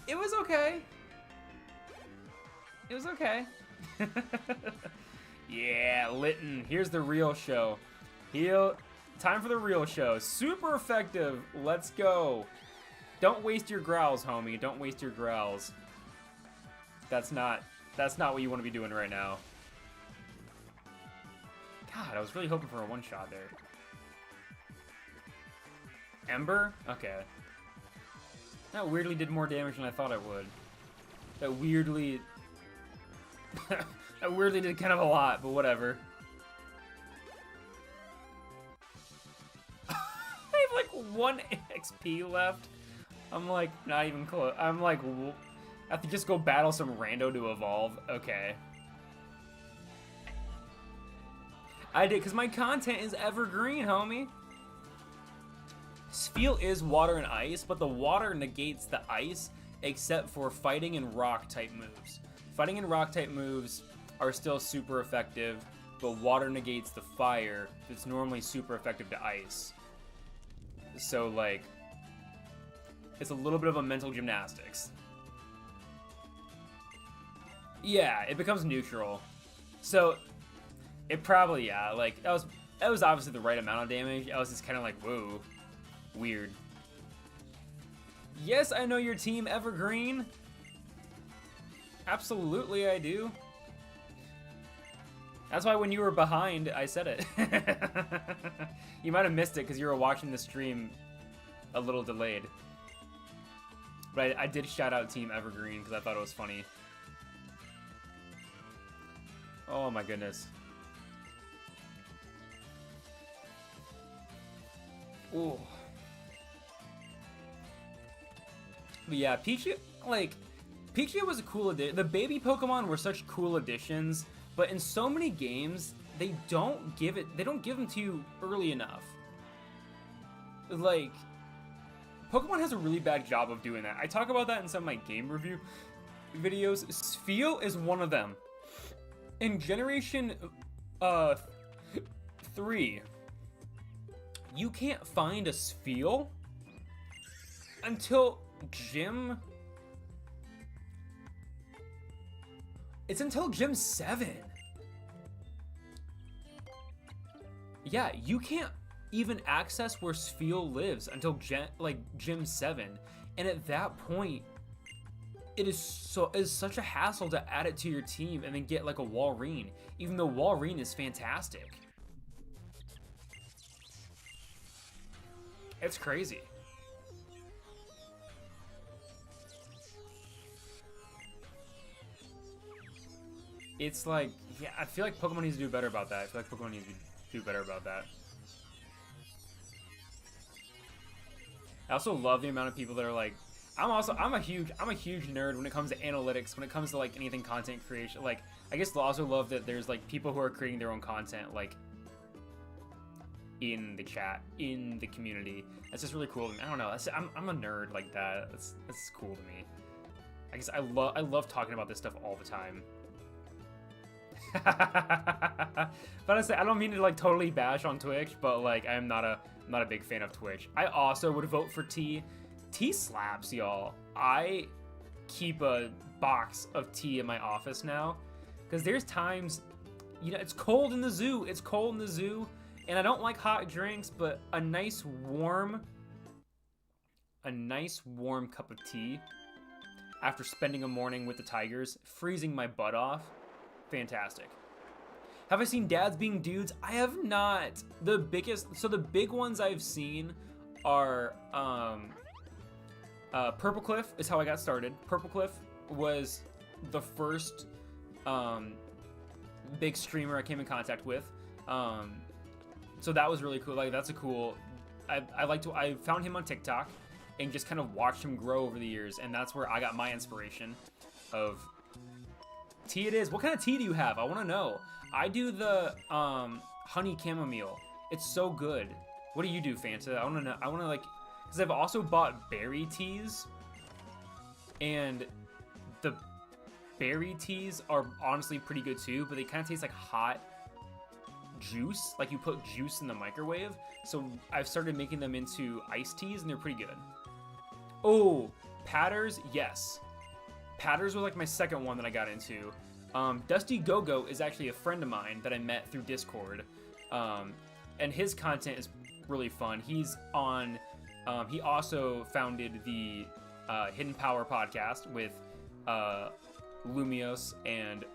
It was okay. It was okay. Yeah, Litten. Here's the real show. Time for the real show. Super effective. Let's go. Don't waste your growls, homie. Don't waste your growls. That's not what you want to be doing right now. God, I was really hoping for a one-shot there. Ember? Okay. That weirdly did more damage than I thought it would. That weirdly... that weirdly did kind of a lot, but whatever. I have like 1 XP left. I'm like, not even close. I'm like, I have to just go battle some rando to evolve. Okay. I did, because my content is evergreen, homie. Spheal is water and ice, but the water negates the ice, except for fighting and rock type moves. Fighting and rock type moves are still super effective, but water negates the fire that's normally super effective to ice. So, like, it's a little bit of a mental gymnastics. Yeah, it becomes neutral. So, it probably, yeah, like, that was obviously the right amount of damage. I was just kind of like, whoa, weird. Yes, I know your team, Evergreen. Absolutely, I do. That's why when you were behind, I said it. You might have missed it because you were watching the stream a little delayed. But I did shout out Team Evergreen because I thought it was funny. Oh my goodness. Ooh. But yeah, Pichu, like, Pichu was a cool addition. The baby Pokemon were such cool additions, But in so many games, they don't give them to you early enough. Like, Pokemon has a really bad job of doing that. I talk about that in some of my game review videos. Spheal is one of them. In Generation 3, you can't find a Spheal until Gym... It's until Gym 7. Yeah, you can't even access where Spheal lives until Gym 7. And at that point, it's such a hassle to add it to your team and then get like a Walrein, even though Walrein is fantastic. It's crazy. It's like, yeah, I feel like Pokemon needs to do better about that. I feel like Pokemon needs to do better about that. I also love the amount of people that are like, I'm a huge nerd when it comes to analytics, when it comes to like anything content creation. Like, I guess they'll also love that there's like people who are creating their own content, like in the chat, in the community. That's just really cool to me. I don't know. I'm a nerd like that. That's cool to me. I guess I love talking about this stuff all the time. But I don't mean to like totally bash on Twitch, but like I'm not a big fan of Twitch. I also would vote for T. Tea slaps, y'all. I keep a box of tea in my office now because there's times, you know, it's cold in the zoo. It's cold in the zoo, and I don't like hot drinks, but a nice warm cup of tea after spending a morning with the Tigers, freezing my butt off. Fantastic. Have I seen dads being dudes? I have not. The big ones I've seen are Purple Cliff is how I got started. Purple Cliff was the first big streamer I came in contact with. So that was really cool. Like, that's a cool. I found him on TikTok and just kind of watched him grow over the years, and that's where I got my inspiration of tea. It is. What kind of tea do you have? I want to know. I do the honey chamomile. It's so good. What do you do, Fanta? I want to know. I want to like, because I've also bought berry teas, and the berry teas are honestly pretty good too, but they kind of taste like hot juice, like you put juice in the microwave. So I've started making them into iced teas, and they're pretty good. Oh, Patters, yes. Patters was like my second one that I got into. Dusty Go-Go is actually a friend of mine that I met through Discord, and his content is really fun. He's on. He also founded the Hidden Power podcast with Lumios and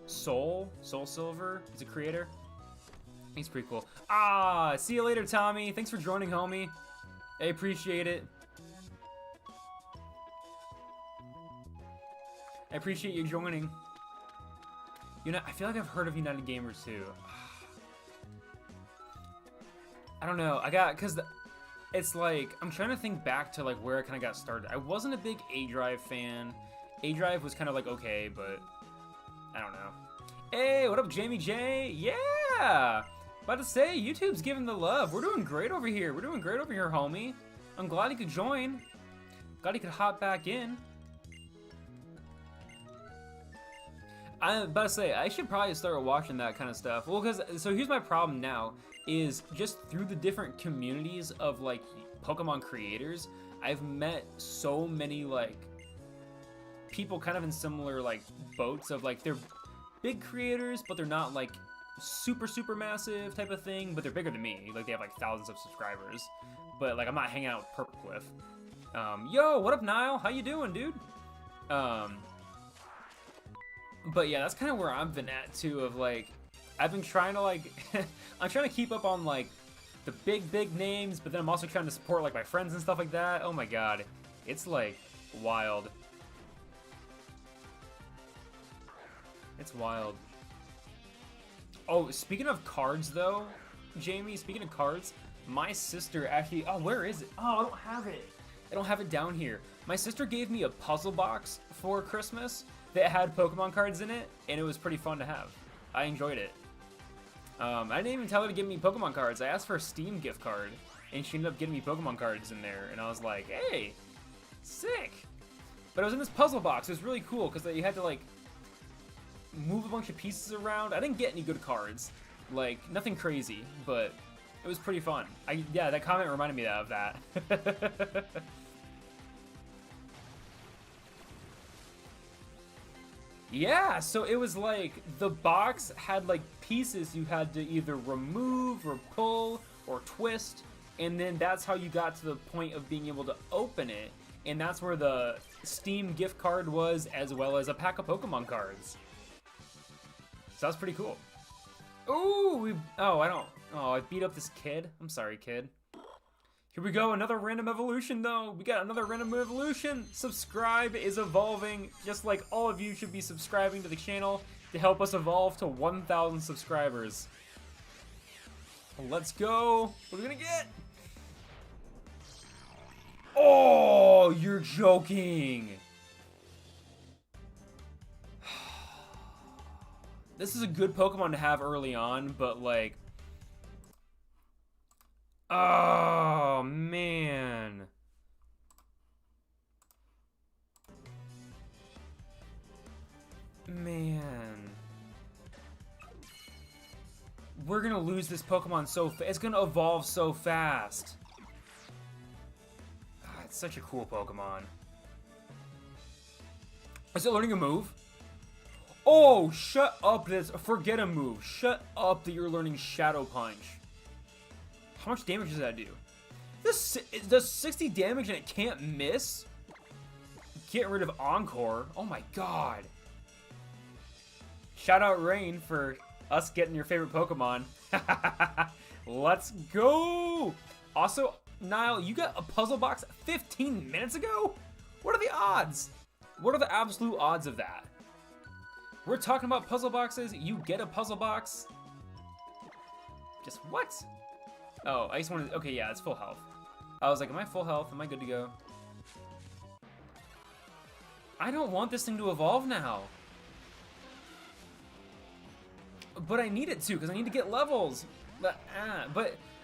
Soul Silver is a creator. He's pretty cool. See you later, Tommy. Thanks for joining, homie. I appreciate it. I appreciate you joining. You know, I feel like I've heard of United Gamers too. I don't know. Because it's like, I'm trying to think back to like where I kind of got started. I wasn't a big A-Drive fan. A-Drive was kind of like okay, but I don't know. Hey, what up, Jamie J? Yeah! About to say, YouTube's giving the love. We're doing great over here. We're doing great over here, homie. I'm glad you could join. Glad you could hop back in. I'm about to say, I should probably start watching that kind of stuff. Well, so here's my problem now, is just through the different communities of, like, Pokemon creators, I've met so many, like, people kind of in similar, like, boats of, like, they're big creators, but they're not, like, super, super massive type of thing, but they're bigger than me. Like, they have, like, thousands of subscribers. But, like, I'm not hanging out with Purple Cliff. Yo, what up, Niall? How you doing, dude? But yeah, that's kind of where I've been at too, of like, I've been trying to like, I'm trying to keep up on like the big names, but then I'm also trying to support like my friends and stuff like that. Oh my god, it's like wild. It's wild. Oh, speaking of cards though, Jamie, speaking of cards, my sister actually, oh, where is it? Oh, I don't have it. I don't have it down here. My sister gave me a puzzle box for Christmas that had Pokemon cards in it, and it was pretty fun to have. I enjoyed it. I didn't even tell her to give me Pokemon cards. I asked for a Steam gift card, and she ended up getting me Pokemon cards in there, and I was like, hey, sick. But it was in this puzzle box. It was really cool because you had to like move a bunch of pieces around. I didn't get any good cards, like nothing crazy, but it was pretty fun. Yeah, that comment reminded me of that. Yeah, so it was like the box had like pieces you had to either remove or pull or twist, and then that's how you got to the point of being able to open it, and that's where the Steam gift card was, as well as a pack of Pokemon cards. So that's pretty cool. Ooh, I beat up this kid. I'm sorry, kid. Here we go, another random evolution though. We got another random evolution. Subscribe is evolving, just like all of you should be subscribing to the channel to help us evolve to 1,000 subscribers. Let's go. What are we gonna get? Oh, you're joking. This is a good Pokemon to have early on, but like, oh, man. Man. We're gonna lose this Pokemon so fast. It's gonna evolve so fast. Ah, it's such a cool Pokemon. Is it learning a move? Oh, shut up. Forget a move. Shut up that you're learning Shadow Punch. How much damage does that do? This does 60 damage and it can't miss? Getting rid of Encore? Oh my god. Shout out Rain for us getting your favorite Pokemon. Let's go! Also, Niall, you got a puzzle box 15 minutes ago? What are the odds? What are the absolute odds of that? We're talking about puzzle boxes, you get a puzzle box? Just what? Oh, I just wanted to, okay, yeah, it's full health. I was like, am I full health? Am I good to go? I don't want this thing to evolve now. But I need it to, because I need to get levels. But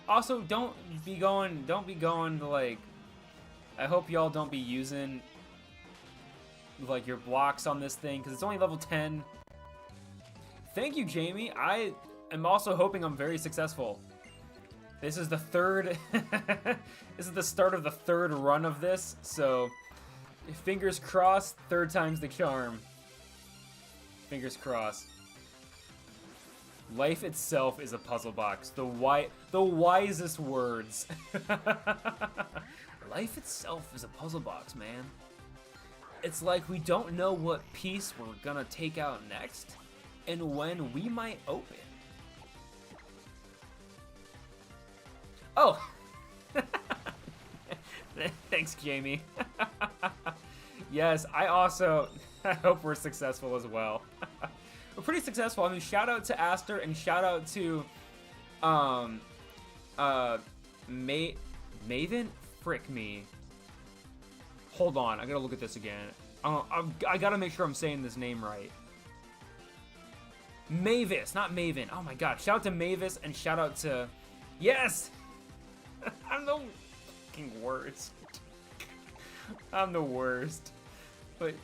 also, don't be going to like, I hope y'all don't be using like your blocks on this thing, because it's only level 10. Thank you, Jamie. I am also hoping I'm very successful. This is the third, this is the start of the third run of this, so fingers crossed, third time's the charm. Fingers crossed. Life itself is a puzzle box. The wisest words. Life itself is a puzzle box, man. It's like we don't know what piece we're gonna take out next, and when we might open. Oh! Thanks, Jamie. Yes, I hope we're successful as well. We're pretty successful. I mean, shout out to Aster and shout out to Maven? Frick me. Hold on, I gotta look at this again. I gotta make sure I'm saying this name right. Mavis, not Maven. Oh my god, shout out to Mavis and shout out to... Yes! I'm the fucking worst. I'm the worst. But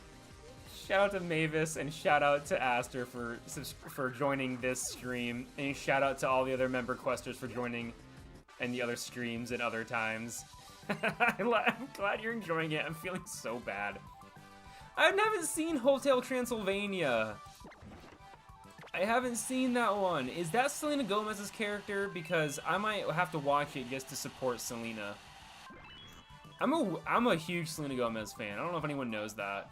shout out to Mavis and shout out to Aster for joining this stream. And shout out to all the other member questers for joining and the other streams at other times. I'm glad you're enjoying it. I'm feeling so bad. I haven't seen Hotel Transylvania. I haven't seen that one. Is that Selena Gomez's character? Because I might have to watch it just to support Selena. I'm a huge Selena Gomez fan. I don't know if anyone knows that.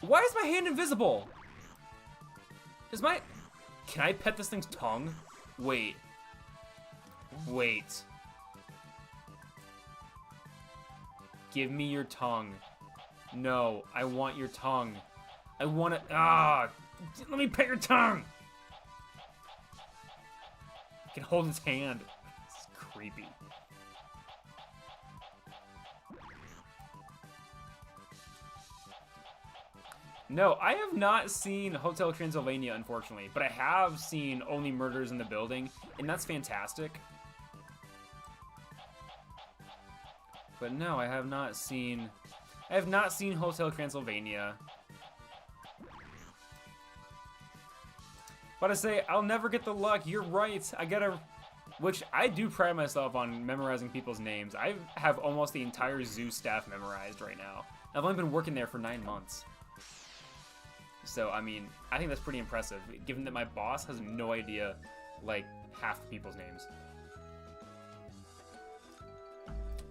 Why is my hand invisible? Can I pet this thing's tongue? Wait. Give me your tongue. No, I want your tongue. I want it. Let me pet your tongue. I can hold his hand. This is creepy. No, I have not seen Hotel Transylvania, unfortunately, but I have seen Only Murders in the Building, and that's fantastic. But no, I have not seen Hotel Transylvania. But I say, I'll never get the luck. You're right. I gotta... Which, I do pride myself on memorizing people's names. I have almost the entire zoo staff memorized right now. I've only been working there for 9 months. So, I mean, I think that's pretty impressive, given that my boss has no idea, like, half the people's names.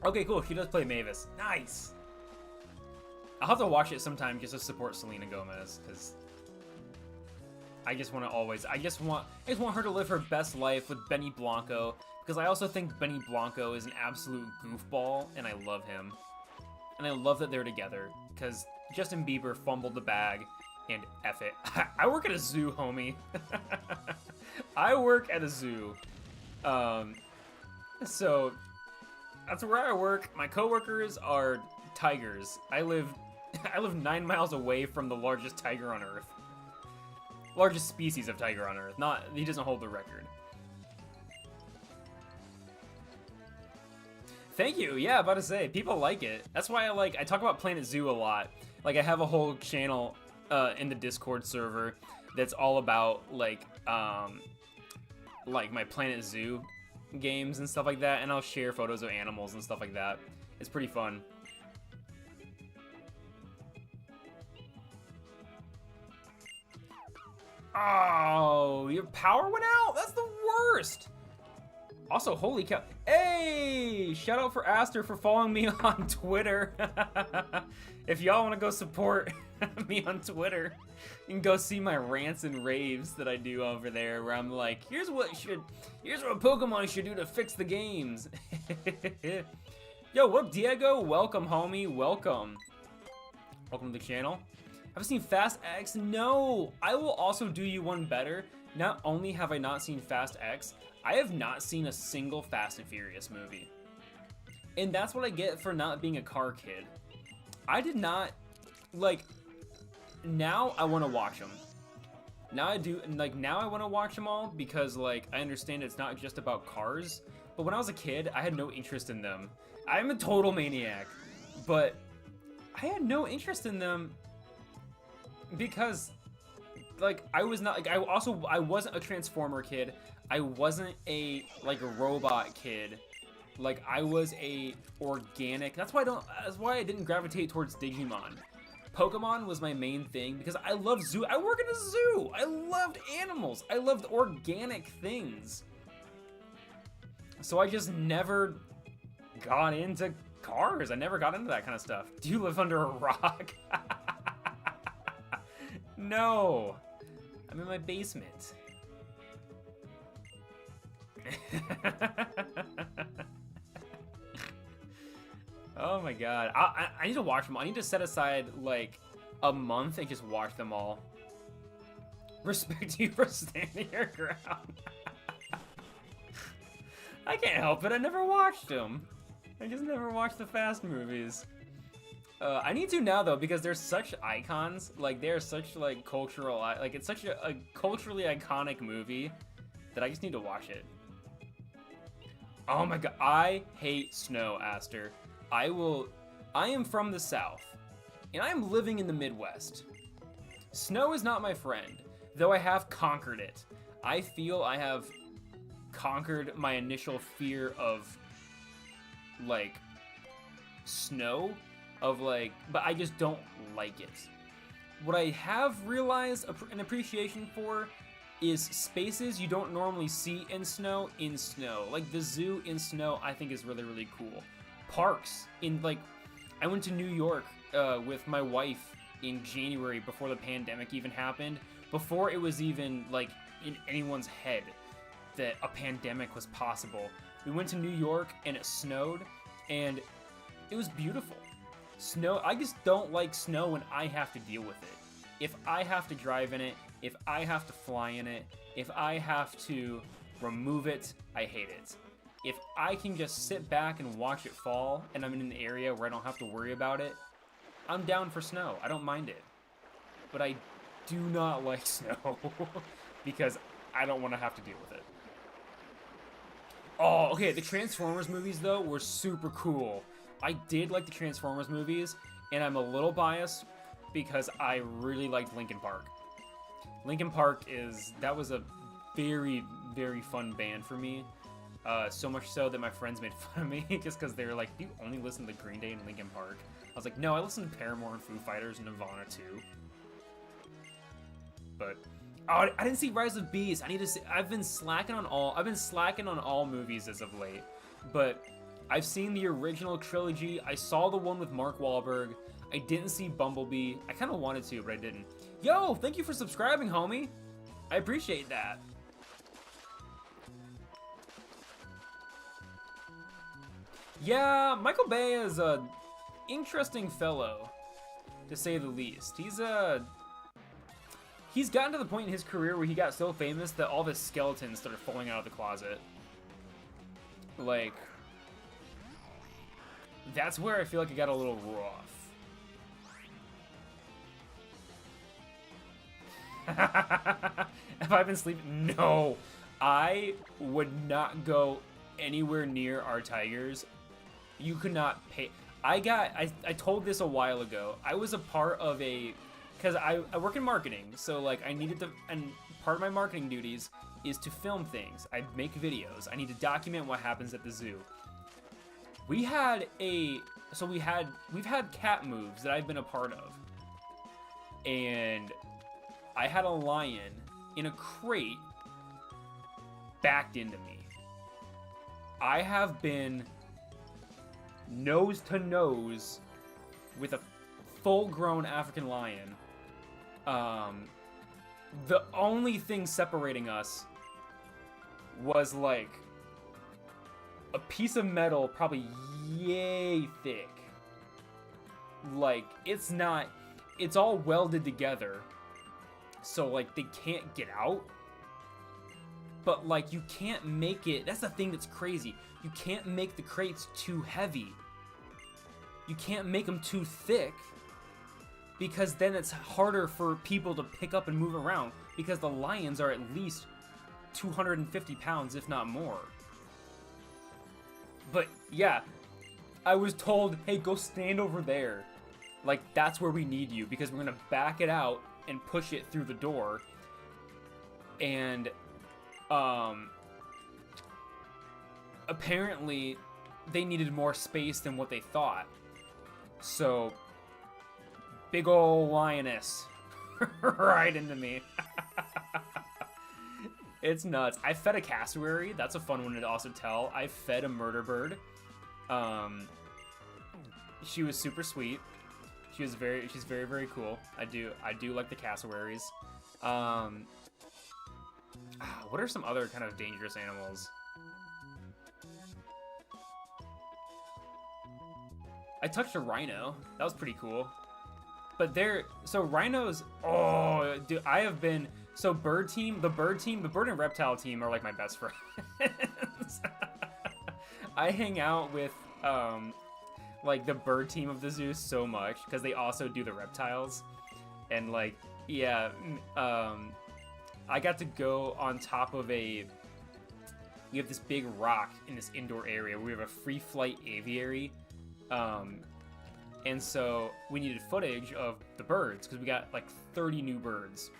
Okay, cool. She does play Mavis. Nice! I'll have to watch it sometime just to support Selena Gomez, because I just want to always... I just want her to live her best life with Benny Blanco, because I also think Benny Blanco is an absolute goofball, and I love him. And I love that they're together, because Justin Bieber fumbled the bag, and F it. I work at a zoo, homie. I work at a zoo. So, that's where I work. My coworkers are tigers. I live 9 miles away from the largest tiger on Earth. Largest species of tiger on Earth. He doesn't hold the record. Thank you. Yeah, about to say, people like it. That's why I talk about Planet Zoo a lot. Like, I have a whole channel in the Discord server that's all about like my Planet Zoo games and stuff like that, and I'll share photos of animals and stuff like that. It's pretty fun. Oh, your power went out? That's the worst. Also, holy cow. Hey, shout out for Aster for following me on Twitter. If y'all want to go support me on Twitter, you can go see my rants and raves that I do over there, where I'm like, here's what Pokemon should do to fix the games. Yo, what up, Diego? Welcome, homie. Welcome. Welcome to the channel. Have I seen Fast X? No. I will also do you one better. Not only have I not seen Fast X, I have not seen a single Fast and Furious movie. And that's what I get for not being a car kid. I did not, like, now I want to watch them. Now I do, like, now I want to watch them all because, like, I understand it's not just about cars. But when I was a kid, I had no interest in them. I'm a total maniac. But I had no interest in them because, like, I was not, like, I wasn't a Transformer kid. I wasn't a robot kid. Like, I was a organic. That's why I didn't gravitate towards Digimon. Pokemon was my main thing because I love zoo. I work in a zoo. I loved animals. I loved organic things. So I just never got into cars. I never got into that kind of stuff. Do you live under a rock? No. I'm in my basement. Oh my god. I need to watch them. I need to set aside like a month and just watch them all. Respect you for standing your ground. I can't help it. I never watched them. I just never watched the Fast movies. I need to now though because they're such icons. Like they're such like cultural. Like it's such a culturally iconic movie that I just need to watch it. Oh my god, I hate snow, Aster. I am from the South, and I am living in the Midwest. Snow is not my friend, though I have conquered it. I feel I have conquered my initial fear of, like, snow, but I just don't like it. What I have realized an appreciation for is spaces you don't normally see in snow. Like the zoo in snow, I think is really, really cool. Parks I went to New York with my wife in January before the pandemic even happened, before it was even like in anyone's head that a pandemic was possible. We went to New York and it snowed and it was beautiful. Snow, I just don't like snow when I have to deal with it. If I have to drive in it, if I have to fly in it, if I have to remove it, I hate it. If I can just sit back and watch it fall, and I'm in an area where I don't have to worry about it, I'm down for snow. I don't mind it. but I do not like snow because I don't want to have to deal with it. Oh, okay, the Transformers movies, though, were super cool. I did like the Transformers movies, and I'm a little biased because I really liked Linkin Park. Linkin Park that was a very, very fun band for me. So much so that my friends made fun of me just because they were like, "Do you only listen to Green Day and Linkin Park?" I was like, "No, I listen to Paramore and Foo Fighters and Nirvana too." But oh, I didn't see Rise of Beasts. I need to see. I've been slacking on all movies as of late, but I've seen the original trilogy. I saw the one with Mark Wahlberg. I didn't see Bumblebee. I kind of wanted to, but I didn't. Yo, thank you for subscribing, homie. I appreciate that. Yeah, Michael Bay is a interesting fellow, to say the least. He's gotten to the point in his career where he got so famous that all of his skeletons started falling out of the closet. Like, that's where I feel like it got a little rough. Have I been sleeping? No. I would not go anywhere near our tigers. You could not pay. I told this a while ago. I was a part of because I work in marketing, so like I needed to, and part of my marketing duties is to film things. I make videos. I need to document what happens at the zoo. We've had cat moves that I've been a part of, and I had a lion in a crate backed into me. I have been nose to nose with a full-grown African lion. The only thing separating us was like a piece of metal probably yay thick. Like, it's all welded together, so like they can't get out. But like you can't make it, that's the thing that's crazy. You can't make the crates too heavy. You can't make them too thick, because then it's harder for people to pick up and move around, because the lions are at least 250 pounds, if not more. But yeah, I was told, hey, go stand over there. Like, that's where we need you, because we're gonna back it out and push it through the door. And apparently they needed more space than what they thought. So, big ol' lioness right into me. It's nuts. I fed a cassowary. That's a fun one to also tell. I fed a murder bird. She was super sweet. She's very, very cool. I do like the cassowaries. What are some other kind of dangerous animals? I touched a rhino. That was pretty cool. But rhinos, oh, dude, I have been, the bird and reptile team are like my best friends. I hang out with, like the bird team of the zoo so much, because they also do the reptiles. And like, yeah, I got to go on top of we have this big rock in this indoor area where we have a free flight aviary. And so we needed footage of the birds, because we got like 30 new birds.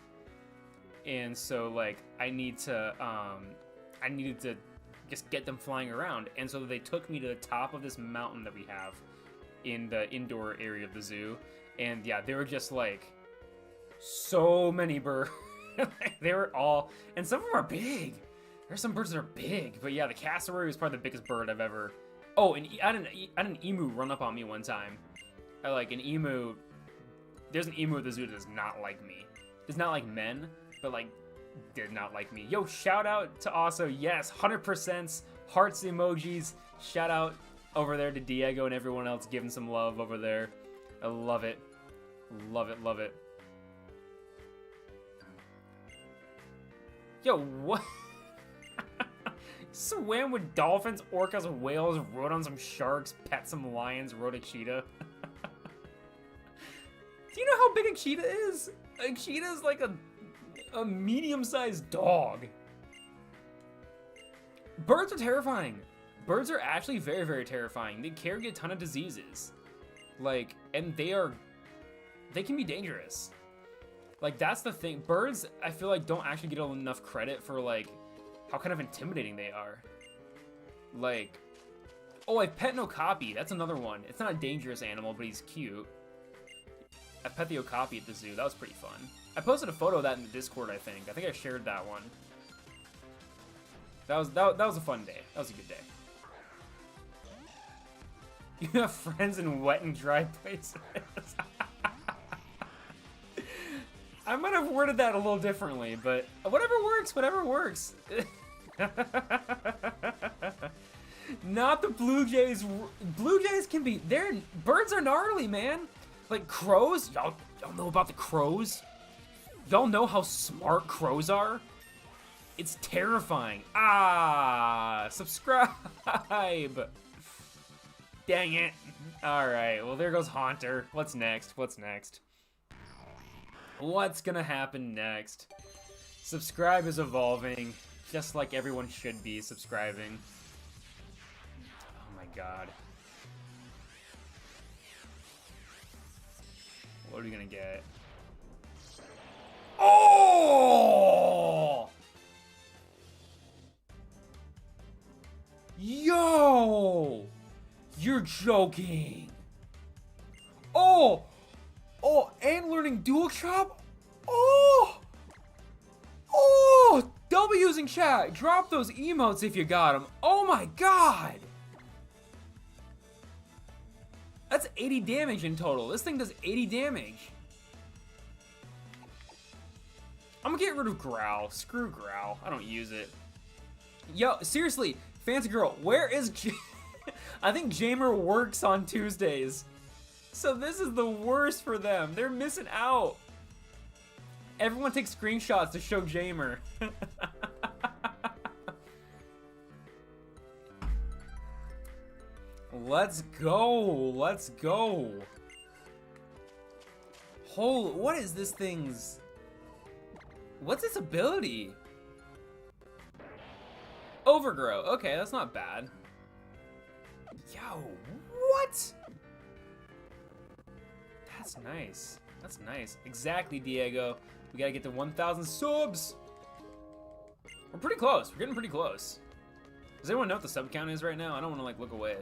And so like I needed to just get them flying around. And so they took me to the top of this mountain that we have in the indoor area of the zoo. And yeah, there were just like so many birds. They were all, and some of them are big. There's some birds that are big, but yeah, the cassowary was probably the biggest bird I've ever. Oh, and I had an emu run up on me one time. Like an emu. There's an emu at the zoo that does not like me. Does not like men, but like did not like me. Yo, shout out to also, yes, 100% hearts emojis. Shout out over there to Diego and everyone else giving some love over there. I love it. Love it, love it. Yo, what? Swam with dolphins, orcas, whales, rode on some sharks, pet some lions, rode a cheetah. Do you know how big a cheetah is? A cheetah's like a medium-sized dog. Birds are terrifying. Birds are actually very, very terrifying. They carry a ton of diseases. Like, and they can be dangerous. Like, that's the thing. Birds, I feel like, don't actually get enough credit for, like, how kind of intimidating they are. Like, oh, I pet an okapi. That's another one. It's not a dangerous animal, but he's cute. I pet the okapi at the zoo. That was pretty fun. I posted a photo of that in the Discord, I think. I think I shared that one. That was a fun day. That was a good day. You have friends in wet and dry places. I might have worded that a little differently, but whatever works, whatever works. Not the Blue Jays. Blue Jays can be, birds are gnarly, man. Like crows, y'all know about the crows? Y'all know how smart crows are? It's terrifying. Ah, subscribe. Dang it. All right, well, there goes Haunter. What's next? What's next? What's gonna happen next? Subscribe is evolving, just like everyone should be subscribing. Oh my god. What are we gonna get? Oh! Yo! You're joking. Oh! Oh, and learning dual chop? Oh! Oh! W's in chat. Drop those emotes if you got them. Oh my god! That's 80 damage in total. This thing does 80 damage. I'm gonna get rid of Growl. Screw Growl. I don't use it. Yo, seriously, Fancy Girl, where is I think Jamer works on Tuesdays. So this is the worst for them. They're missing out. Everyone takes screenshots to show Jamer. Let's go. Let's go. Holy, what is this thing's... What's its ability? Overgrow. Okay, that's not bad. Yo, what? That's nice. That's nice. Exactly, Diego. We gotta get to 1,000 subs. We're pretty close. We're getting pretty close. Does anyone know what the sub count is right now? I don't want to like look away.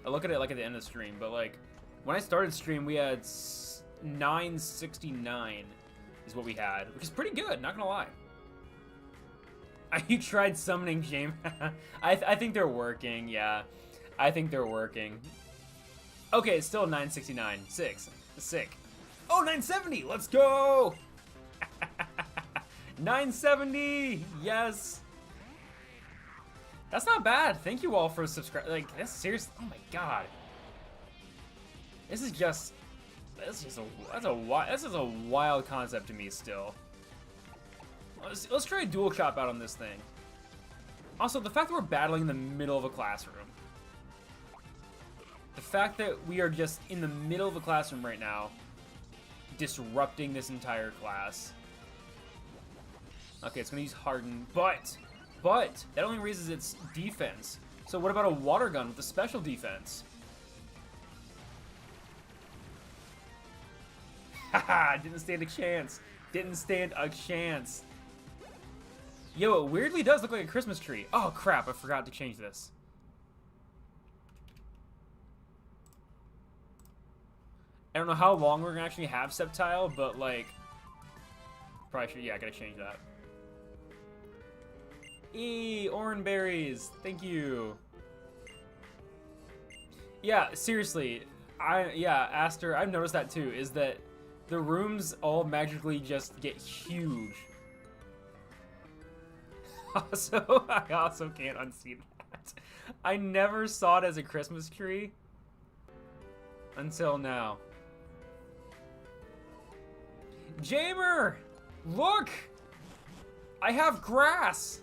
I look at it like at the end of the stream, but like when I started stream, we had 969 is what we had, which is pretty good. Not gonna lie. You tried summoning James. I think they're working. Yeah, I think they're working. Okay, it's still 969. Sick. Oh, 970. Let's go. 970. Yes. That's not bad. Thank you all for subscribing. Like, that's serious. Oh my god. This is a wild concept to me still. Let's try a dual chop out on this thing. Also, the fact that we're battling in the middle of a classroom. The fact that we are just in the middle of a classroom right now, disrupting this entire class. Okay, it's gonna use Harden, but that only raises its defense. So what about a water gun with a special defense? Haha, didn't stand a chance. Didn't stand a chance. Yo, it weirdly does look like a Christmas tree. Oh crap, I forgot to change this. I don't know how long we're gonna actually have Sceptile, but like, probably should, yeah, I gotta change that. Orange berries, thank you. Yeah, seriously, Aster, I've noticed that too, is that the rooms all magically just get huge. Also, I also can't unsee that. I never saw it as a Christmas tree until now. Jamer! Look! I have grass!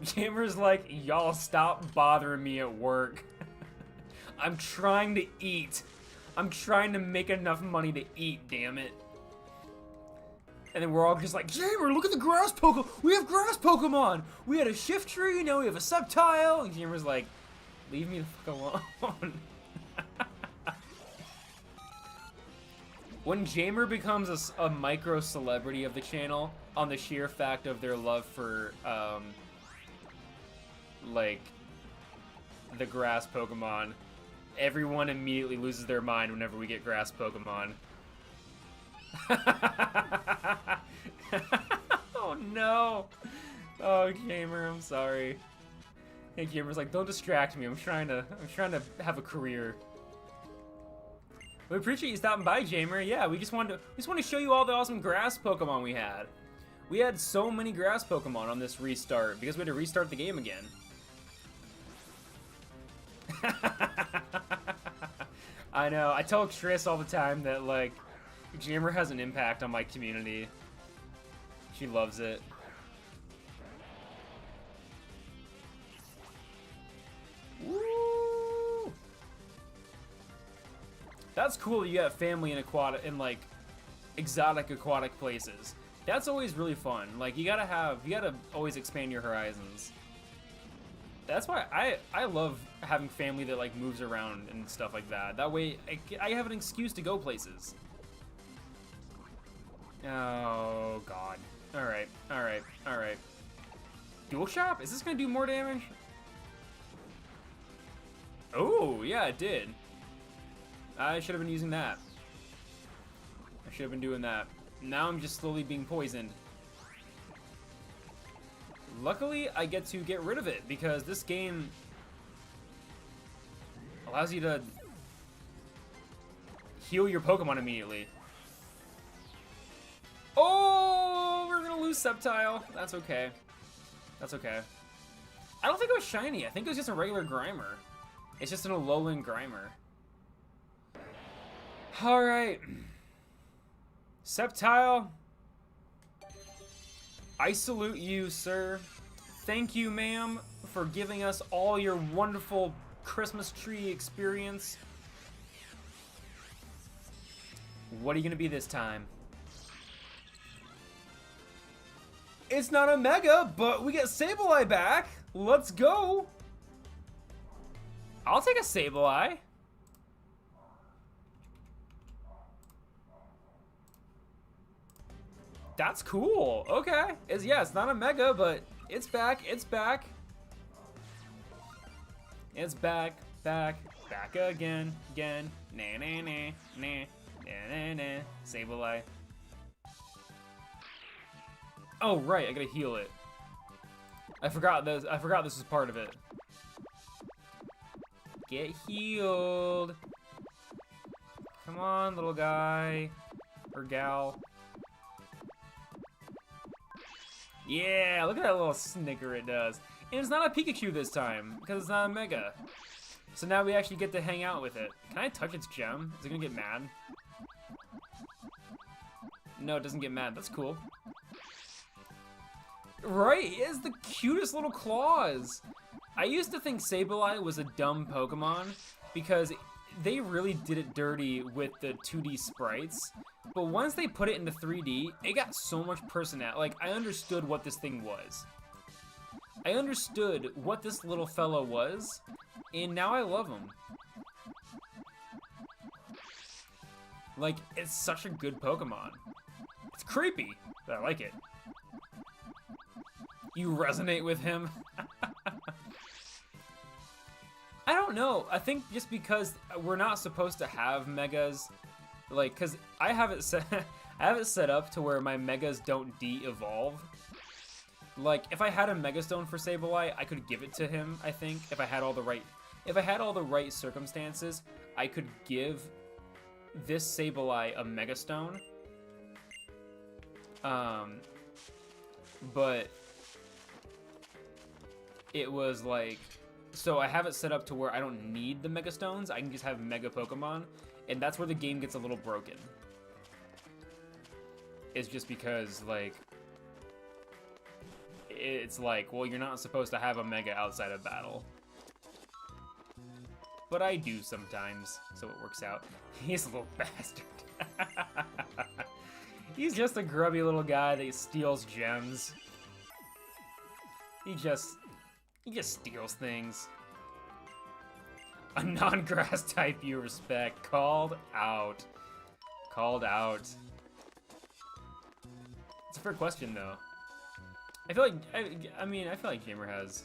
Jamer's like, y'all stop bothering me at work. I'm trying to eat. I'm trying to make enough money to eat, damn it. And then we're all just like, Jamer, look at the grass Pokemon. We have grass Pokemon. We had a shift tree, now we have a Sceptile. And Jamer's like, leave me the fuck alone. When Jamer becomes a micro celebrity of the channel on the sheer fact of their love for, like, the grass Pokemon, everyone immediately loses their mind whenever we get grass Pokemon. Oh no! Oh, Jamer, I'm sorry. Hey, Jamer's like, don't distract me. I'm trying to have a career. We appreciate you stopping by, Jamer. Yeah, we just wanted to show you all the awesome grass Pokemon we had. We had so many grass Pokemon on this restart because we had to restart the game again. I know. I tell Triss all the time that, like, Jamer has an impact on my community. She loves it. Woo! That's cool that you have family in like exotic aquatic places. That's always really fun. Like, you gotta always expand your horizons. That's why I love having family that, like, moves around and stuff like that. That way I have an excuse to go places. Oh god. Alright, alright, alright. Dual Shop? Is this gonna do more damage? Oh, yeah, it did. I should have been using that. I should have been doing that. Now I'm just slowly being poisoned. Luckily, I get to get rid of it because this game allows you to heal your Pokemon immediately. Oh, we're gonna lose Sceptile. That's okay. That's okay. I don't think it was shiny. I think it was just a regular Grimer. It's just an Alolan Grimer. Alright. Sceptile. I salute you, sir. Thank you, ma'am, for giving us all your wonderful Christmas tree experience. What are you gonna be this time? It's not a Mega, but we get Sableye back. Let's go. I'll take a Sableye. That's cool. Okay. It's not a Mega, but it's back. It's back. It's back. Back again. Nah, nah, nah, nah, nah, nah. Sableye. Oh right, I gotta heal it. I forgot this was part of it. Get healed. Come on, little guy or gal. Yeah, look at that little snicker it does. And it's not a Pikachu this time, because it's not a Mega. So now we actually get to hang out with it. Can I touch its gem? Is it gonna get mad? No, it doesn't get mad. That's cool. Right, it has the cutest little claws. I used to think Sableye was a dumb Pokemon because they really did it dirty with the 2D sprites. But once they put it into 3D, it got so much personality. Like, I understood what this thing was. I understood what this little fella was, and now I love him. Like, it's such a good Pokemon. It's creepy, but I like it. You resonate with him? I don't know. I think just because we're not supposed to have Megas, like, cause I have it set up to where my Megas don't de-evolve. Like, if I had a Mega Stone for Sableye, I could give it to him, I think, if I had all the right circumstances, I could give this Sableye a Mega Stone. But it was like, so I have it set up to where I don't need the Mega Stones, I can just have Mega Pokemon, and that's where the game gets a little broken. It's just because, like, it's like, well, you're not supposed to have a Mega outside of battle. but I do sometimes, so it works out. He's a little bastard. He's just a grubby little guy that steals gems. He just steals things. A non-grass type you respect. Called out. Called out. It's a fair question, though. I feel like, I mean, I feel like Gamer has...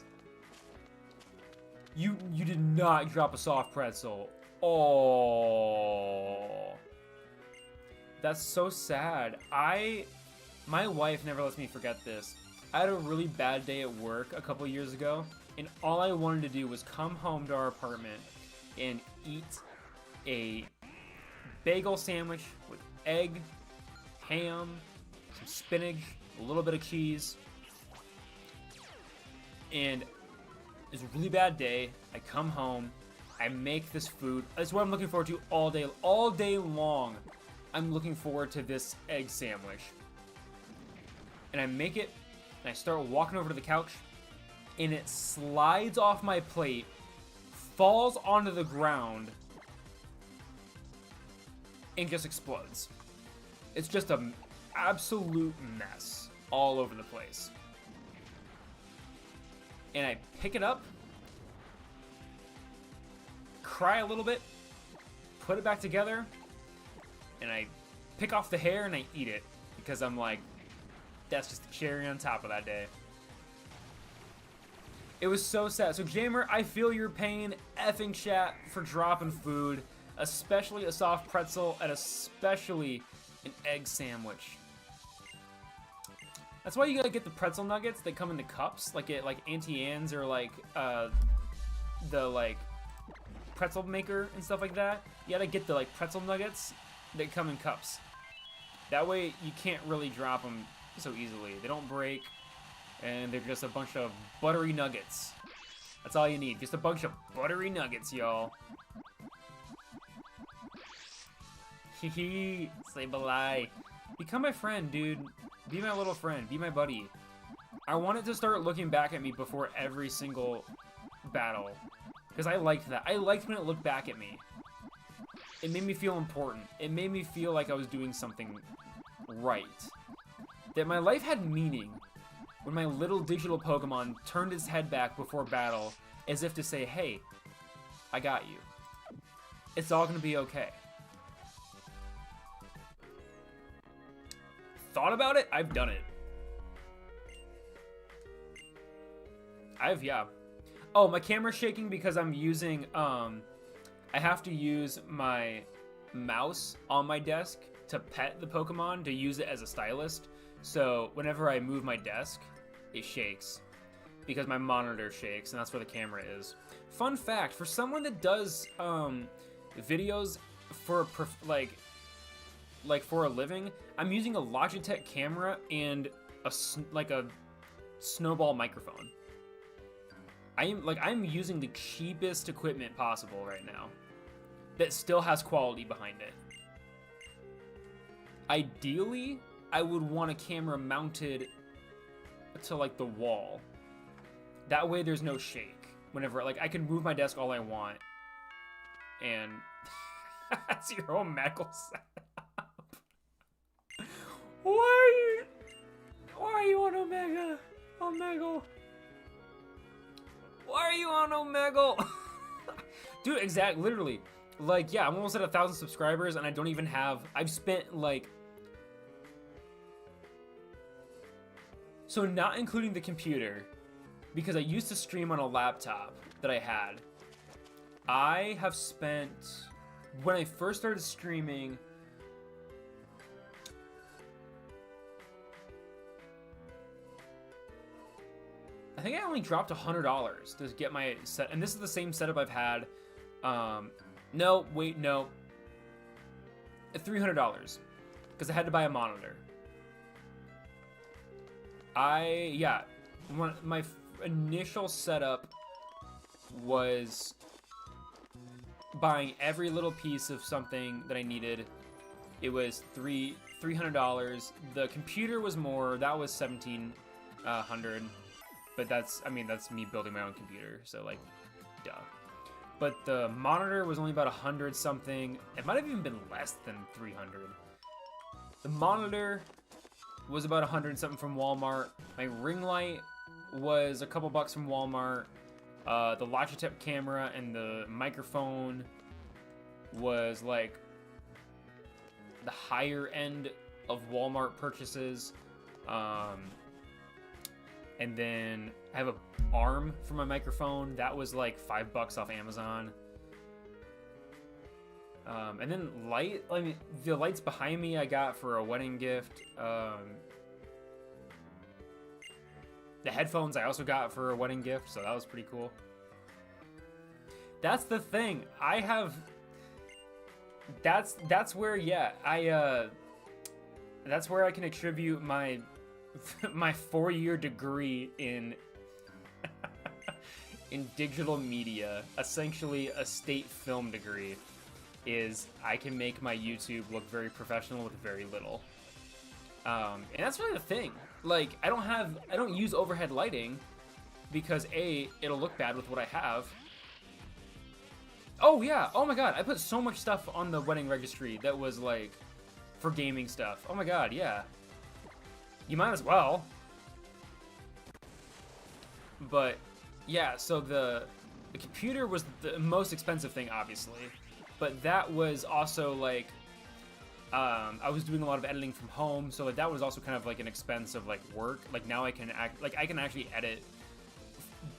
You did not drop a soft pretzel. Oh. That's so sad. My wife never lets me forget this. I had a really bad day at work a couple years ago, and all I wanted to do was come home to our apartment and eat a bagel sandwich with egg, ham, some spinach, a little bit of cheese, and it was a really bad day. I come home, I make this food. That's what I'm looking forward to all day long. I'm looking forward to this egg sandwich. And I make it, and I start walking over to the couch, and it slides off my plate, falls onto the ground, and just explodes. It's just an absolute mess all over the place. And I pick it up, cry a little bit, put it back together, and I pick off the hair and I eat it, because I'm like, that's just the cherry on top of that day. It was so sad. So Gamer, I feel your pain, effing chat, for dropping food, especially a soft pretzel, and especially an egg sandwich. That's why you gotta get the pretzel nuggets that come in the cups, like at Auntie Anne's or like the like pretzel maker and stuff like that. You gotta get the like pretzel nuggets that come in cups. That way you can't really drop them so easily. They don't break, and they're just a bunch of buttery nuggets. That's all you need, just a bunch of buttery nuggets, y'all. Hehe, say balai. Become my friend, dude. Be my little friend. Be my buddy. I wanted to start looking back at me before every single battle, because I liked that. I liked when it looked back at me. It made me feel important. It made me feel like I was doing something right. That my life had meaning when my little digital Pokemon turned its head back before battle, as if to say, hey, I got you. It's all gonna be okay. Thought about it? I've done it. Yeah. Oh, my camera's shaking because I'm using, I have to use my mouse on my desk to pet the Pokemon, to use it as a stylist. So whenever I move my desk, it shakes because my monitor shakes, and that's where the camera is. Fun fact, for someone that does videos for for a living, I'm using a Logitech camera and a snowball microphone. I'm using the cheapest equipment possible right now that still has quality behind it. Ideally, I would want a camera mounted to like the wall. That way there's no shake. Whenever I can move my desk all I want. And that's your own Megal setup. Why are you on Omega? Omegle. Why are you on Omegle? Dude, exactly, literally. Yeah, I'm almost at 1,000 subscribers, and I don't even have... I've spent, So not including the computer, because I used to stream on a laptop that I had. I have spent... When I first started streaming... I think I only dropped $100 to get my set, and this is the same setup I've had. No, wait, no. $300, because I had to buy a monitor. My initial setup was buying every little piece of something that I needed. It was $300. The computer was more. That was $1,700. But that's me building my own computer, so duh. but the monitor was only about 100 something. It might have even been less than 300. The monitor was about 100 something from Walmart. My ring light was a couple bucks from Walmart. The Logitech camera and the microphone was like the higher end of Walmart purchases. And then I have a arm for my microphone. That was like $5 off Amazon. And then the lights behind me I got for a wedding gift. The headphones I also got for a wedding gift, so that was pretty cool. That's the thing. I have. That's where that's where I can attribute my 4-year degree in in digital media, essentially a state film degree, is I can make my YouTube look very professional with very little. And that's really the thing. Like, I don't use overhead lighting because A, it'll look bad with what I have. Oh yeah, oh my god, I put so much stuff on the wedding registry that was like for gaming stuff. Oh my god, yeah. You might as well. But yeah, so the computer was the most expensive thing, obviously. But that was also like I was doing a lot of editing from home, so that was also kind of like an expense of like work. Like now I can actually edit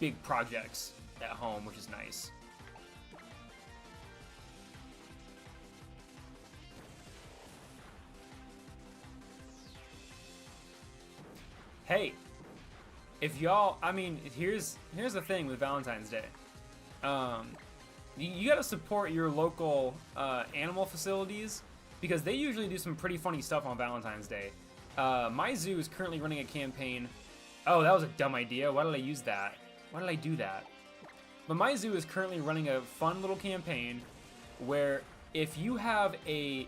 big projects at home, which is nice. Hey, if y'all, I mean, here's the thing with Valentine's Day. You gotta support your local animal facilities because they usually do some pretty funny stuff on Valentine's Day. My zoo is currently running a campaign. Oh, that was a dumb idea. Why did I use that? Why did I do that? But my zoo is currently running a fun little campaign where if you have a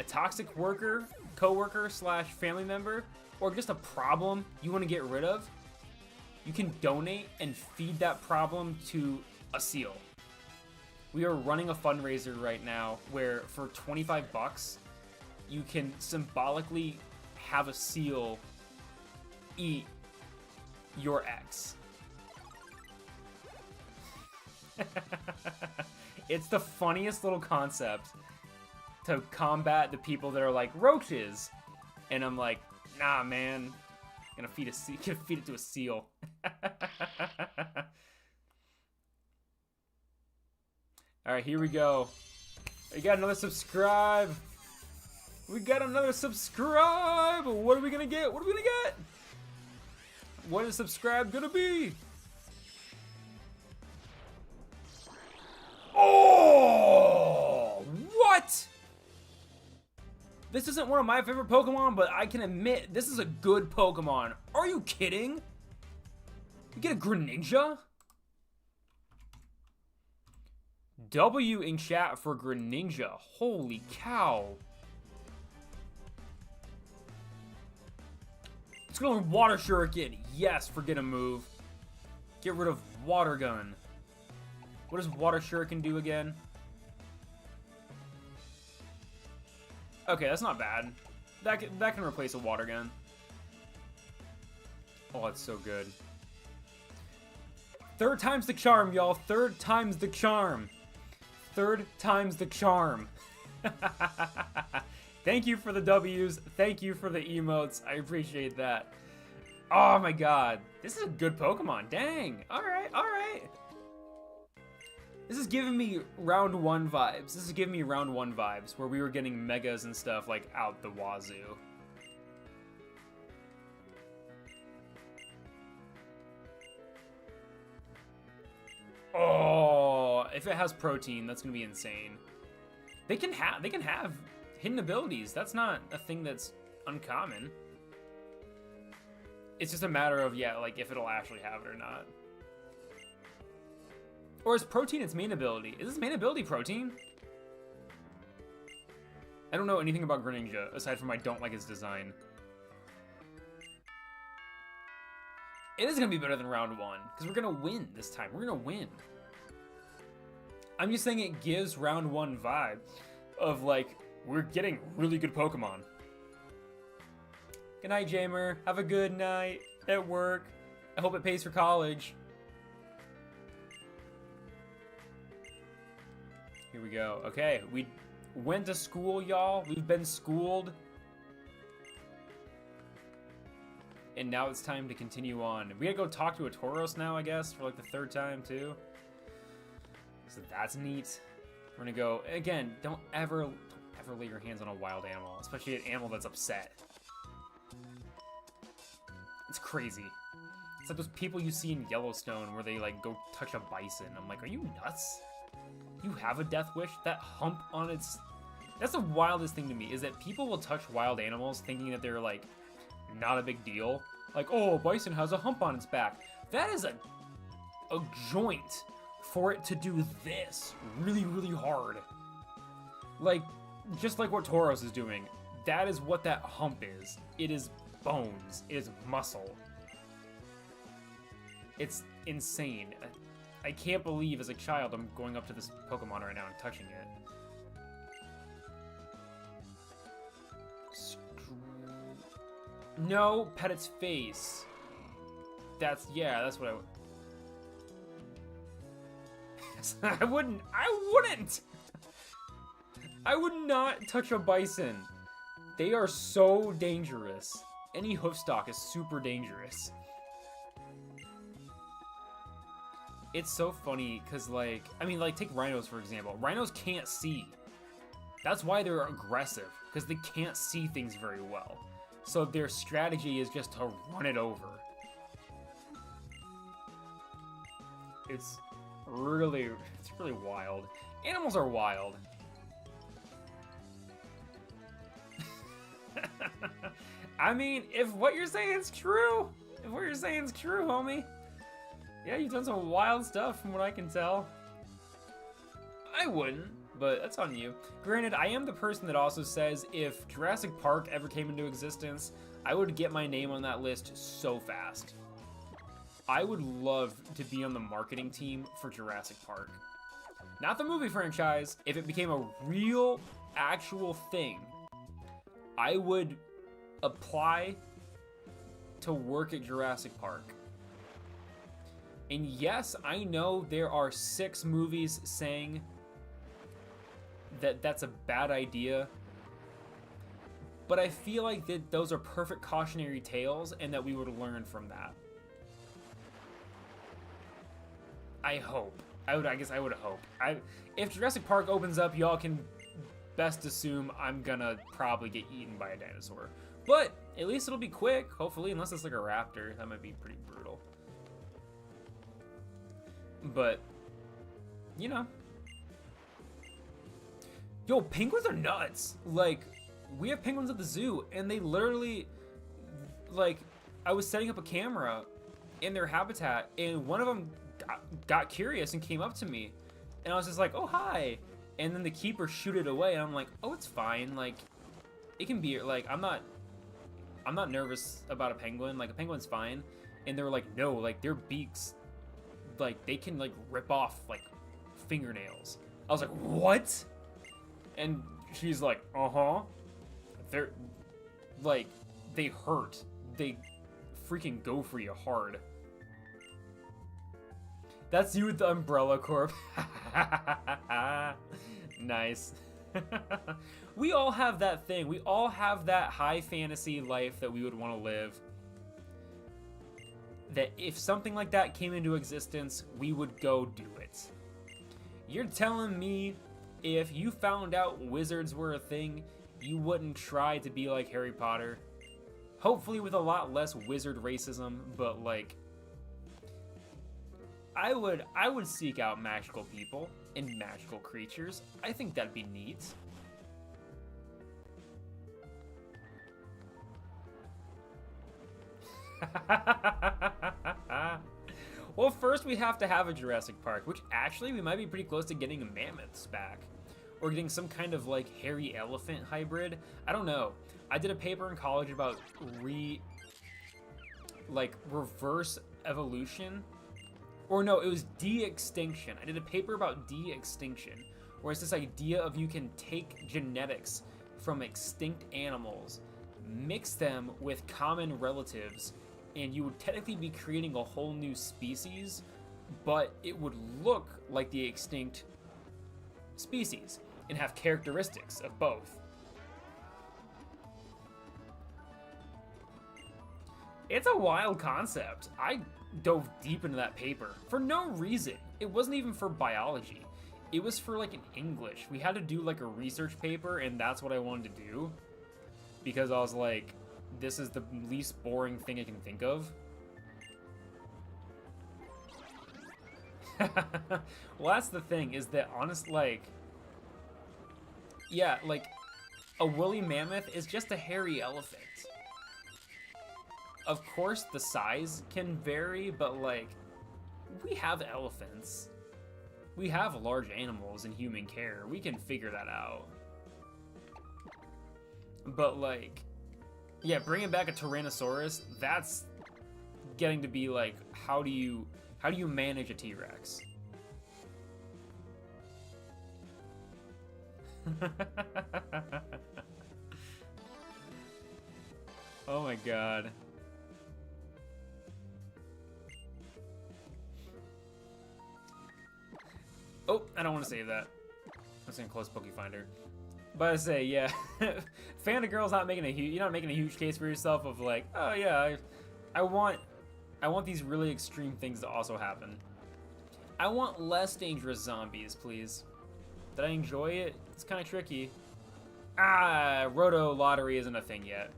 toxic worker, coworker / family member, or just a problem you want to get rid of, you can donate and feed that problem to a seal. We are running a fundraiser right now where for $25 you can symbolically have a seal eat your ex. It's the funniest little concept to combat the people that are like roaches, and I'm like, nah, man, I'm gonna feed it to a seal. All right, here we go. We got another subscribe. We got another subscribe. What are we gonna get? What are we gonna get? What is subscribe gonna be? Oh, what? This isn't one of my favorite Pokemon, but I can admit this is a good Pokemon. Are you kidding? You get a Greninja? W in chat for Greninja. Holy cow. Let's go with Water Shuriken. Yes, forget a move. Get rid of Water Gun. What does Water Shuriken do again? Okay, that's not bad. That can replace a Water Gun. Oh, it's so good. Third time's the charm, y'all. Third time's the charm. Third time's the charm. Thank you for the W's. Thank you for the emotes. I appreciate that. Oh my god. This is a good Pokemon. Dang. Alright, alright. This is giving me round 1 vibes. This is giving me round 1 vibes where we were getting megas and stuff like out the wazoo. Oh, if it has protein, that's gonna be insane. They can have hidden abilities. That's not a thing that's uncommon. It's just a matter of, yeah, like if it'll actually have it or not. Or is protein its main ability? Is its main ability protein? I don't know anything about Greninja aside from I don't like its design. It is gonna be better than round 1 because we're gonna win this time. We're gonna win. I'm just saying it gives round 1 vibe of like, we're getting really good Pokemon. Good night, Jamer. Have a good night at work. I hope it pays for college. Here we go. Okay, we went to school, y'all. We've been schooled. And now it's time to continue on. We gotta go talk to a Tauros now, I guess, for like the 3rd time, too. So that's neat. We're gonna go, again, don't ever lay your hands on a wild animal, especially an animal that's upset. It's crazy. It's like those people you see in Yellowstone where they like go touch a bison. I'm like, are you nuts? You have a death wish? That hump on its... That's the wildest thing to me, is that people will touch wild animals thinking that they're like, not a big deal. Like, oh, a bison has a hump on its back. That is a joint for it to do this really, really hard. Like, just like what Tauros is doing. That is what that hump is. It is bones. It is muscle. It's insane. I can't believe as a child I'm going up to this Pokemon right now and touching it. No, pet its face. That's what I would. I wouldn't. I would not touch a bison. They are so dangerous. Any hoofstock is super dangerous. It's so funny, because, like, I mean, like, take rhinos, for example. Rhinos can't see. That's why they're aggressive, because they can't see things very well. So their strategy is just to run it over. It's really wild. Animals are wild. I mean, if what you're saying is true, homie. Yeah, you've done some wild stuff from what I can tell. I wouldn't, but that's on you. Granted, I am the person that also says if Jurassic Park ever came into existence, I would get my name on that list so fast. I would love to be on the marketing team for Jurassic Park. Not the movie franchise. If it became a real, actual thing, I would apply to work at Jurassic Park. And yes, I know there are 6 movies saying that that's a bad idea, but I feel like that those are perfect cautionary tales and that we would learn from that. I hope. I guess I would hope. If Jurassic Park opens up, y'all can best assume I'm gonna probably get eaten by a dinosaur. But at least it'll be quick, hopefully, unless it's like a raptor. That might be pretty brutal. But, you know. Yo, penguins are nuts. Like, we have penguins at the zoo, and they literally, like, I was setting up a camera in their habitat, and one of them got curious and came up to me. And I was just like, oh, hi. And then the keeper shooted away, and I'm like, oh, it's fine. Like, it can be, like, I'm not nervous about a penguin. Like, a penguin's fine. And they were like, no, like, their beaks, like, they can, like, rip off, like, fingernails. I was like, what? And she's like, uh-huh. They're, like, they hurt. They freaking go for you hard. That's you with the Umbrella Corp. Nice. We all have that thing. We all have that high fantasy life that we would want to live. That if something like that came into existence, we would go do it. You're telling me if you found out wizards were a thing, you wouldn't try to be like Harry Potter? Hopefully with a lot less wizard racism, but like, I would seek out magical people and magical creatures. I think that'd be neat. Well, first we have to have a Jurassic Park, which actually we might be pretty close to getting mammoths back. Or getting some kind of like hairy elephant hybrid. I don't know. I did a paper in college about reverse evolution Or no, it was de-extinction. I did a paper about de-extinction, where it's this idea of you can take genetics from extinct animals, mix them with common relatives, and you would technically be creating a whole new species, but it would look like the extinct species and have characteristics of both. It's a wild concept. I dove deep into that paper for no reason. It wasn't even for biology. It was for like an English. We had to do like a research paper, and that's what I wanted to do because I was like, this is the least boring thing I can think of. Well, that's the thing, is that yeah, like, a woolly mammoth is just a hairy elephant. Of course, the size can vary, but, like, we have elephants. We have large animals in human care. We can figure that out. But, like, yeah, bringing back a Tyrannosaurus, that's getting to be, like, how do you manage a T-Rex? Oh my god. Oh, I don't want to save that. I was gonna close Pokefinder. But I say, yeah, Fanta Girl's not making you're not making a huge case for yourself of like, oh yeah, I want these really extreme things to also happen. I want less dangerous zombies, please. Did I enjoy it? It's kind of tricky. Ah, Roto Lottery isn't a thing yet.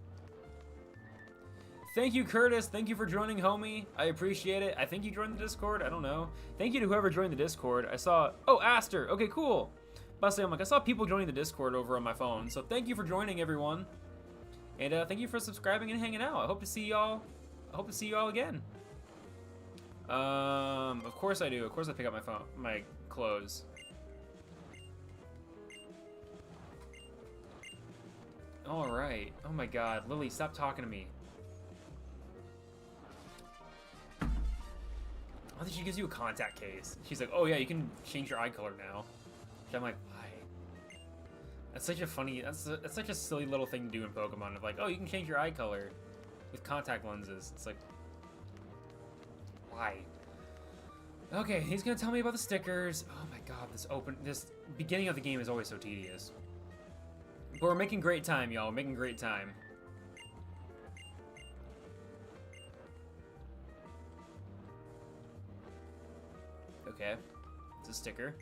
Thank you, Curtis. Thank you for joining, homie. I appreciate it. I think you joined the Discord. I don't know. Thank you to whoever joined the Discord. I saw... Oh, Aster. Okay, cool. But I'm like, I saw people joining the Discord over on my phone. So thank you for joining, everyone. And thank you for subscribing and hanging out. I hope to see y'all. I hope to see y'all again. Of course I do. Of course I pick up my phone, my clothes. All right. Oh my God, Lily, stop talking to me. I think she gives you a contact case. She's like, oh yeah, you can change your eye color now. I'm like, why? That's such a funny, that's such a silly little thing to do in Pokemon of like, oh, you can change your eye color with contact lenses. It's like, why? Okay, he's gonna tell me about the stickers. Oh my God, this beginning of the game is always so tedious. But we're making great time, y'all. We're making great time. Okay, it's a sticker.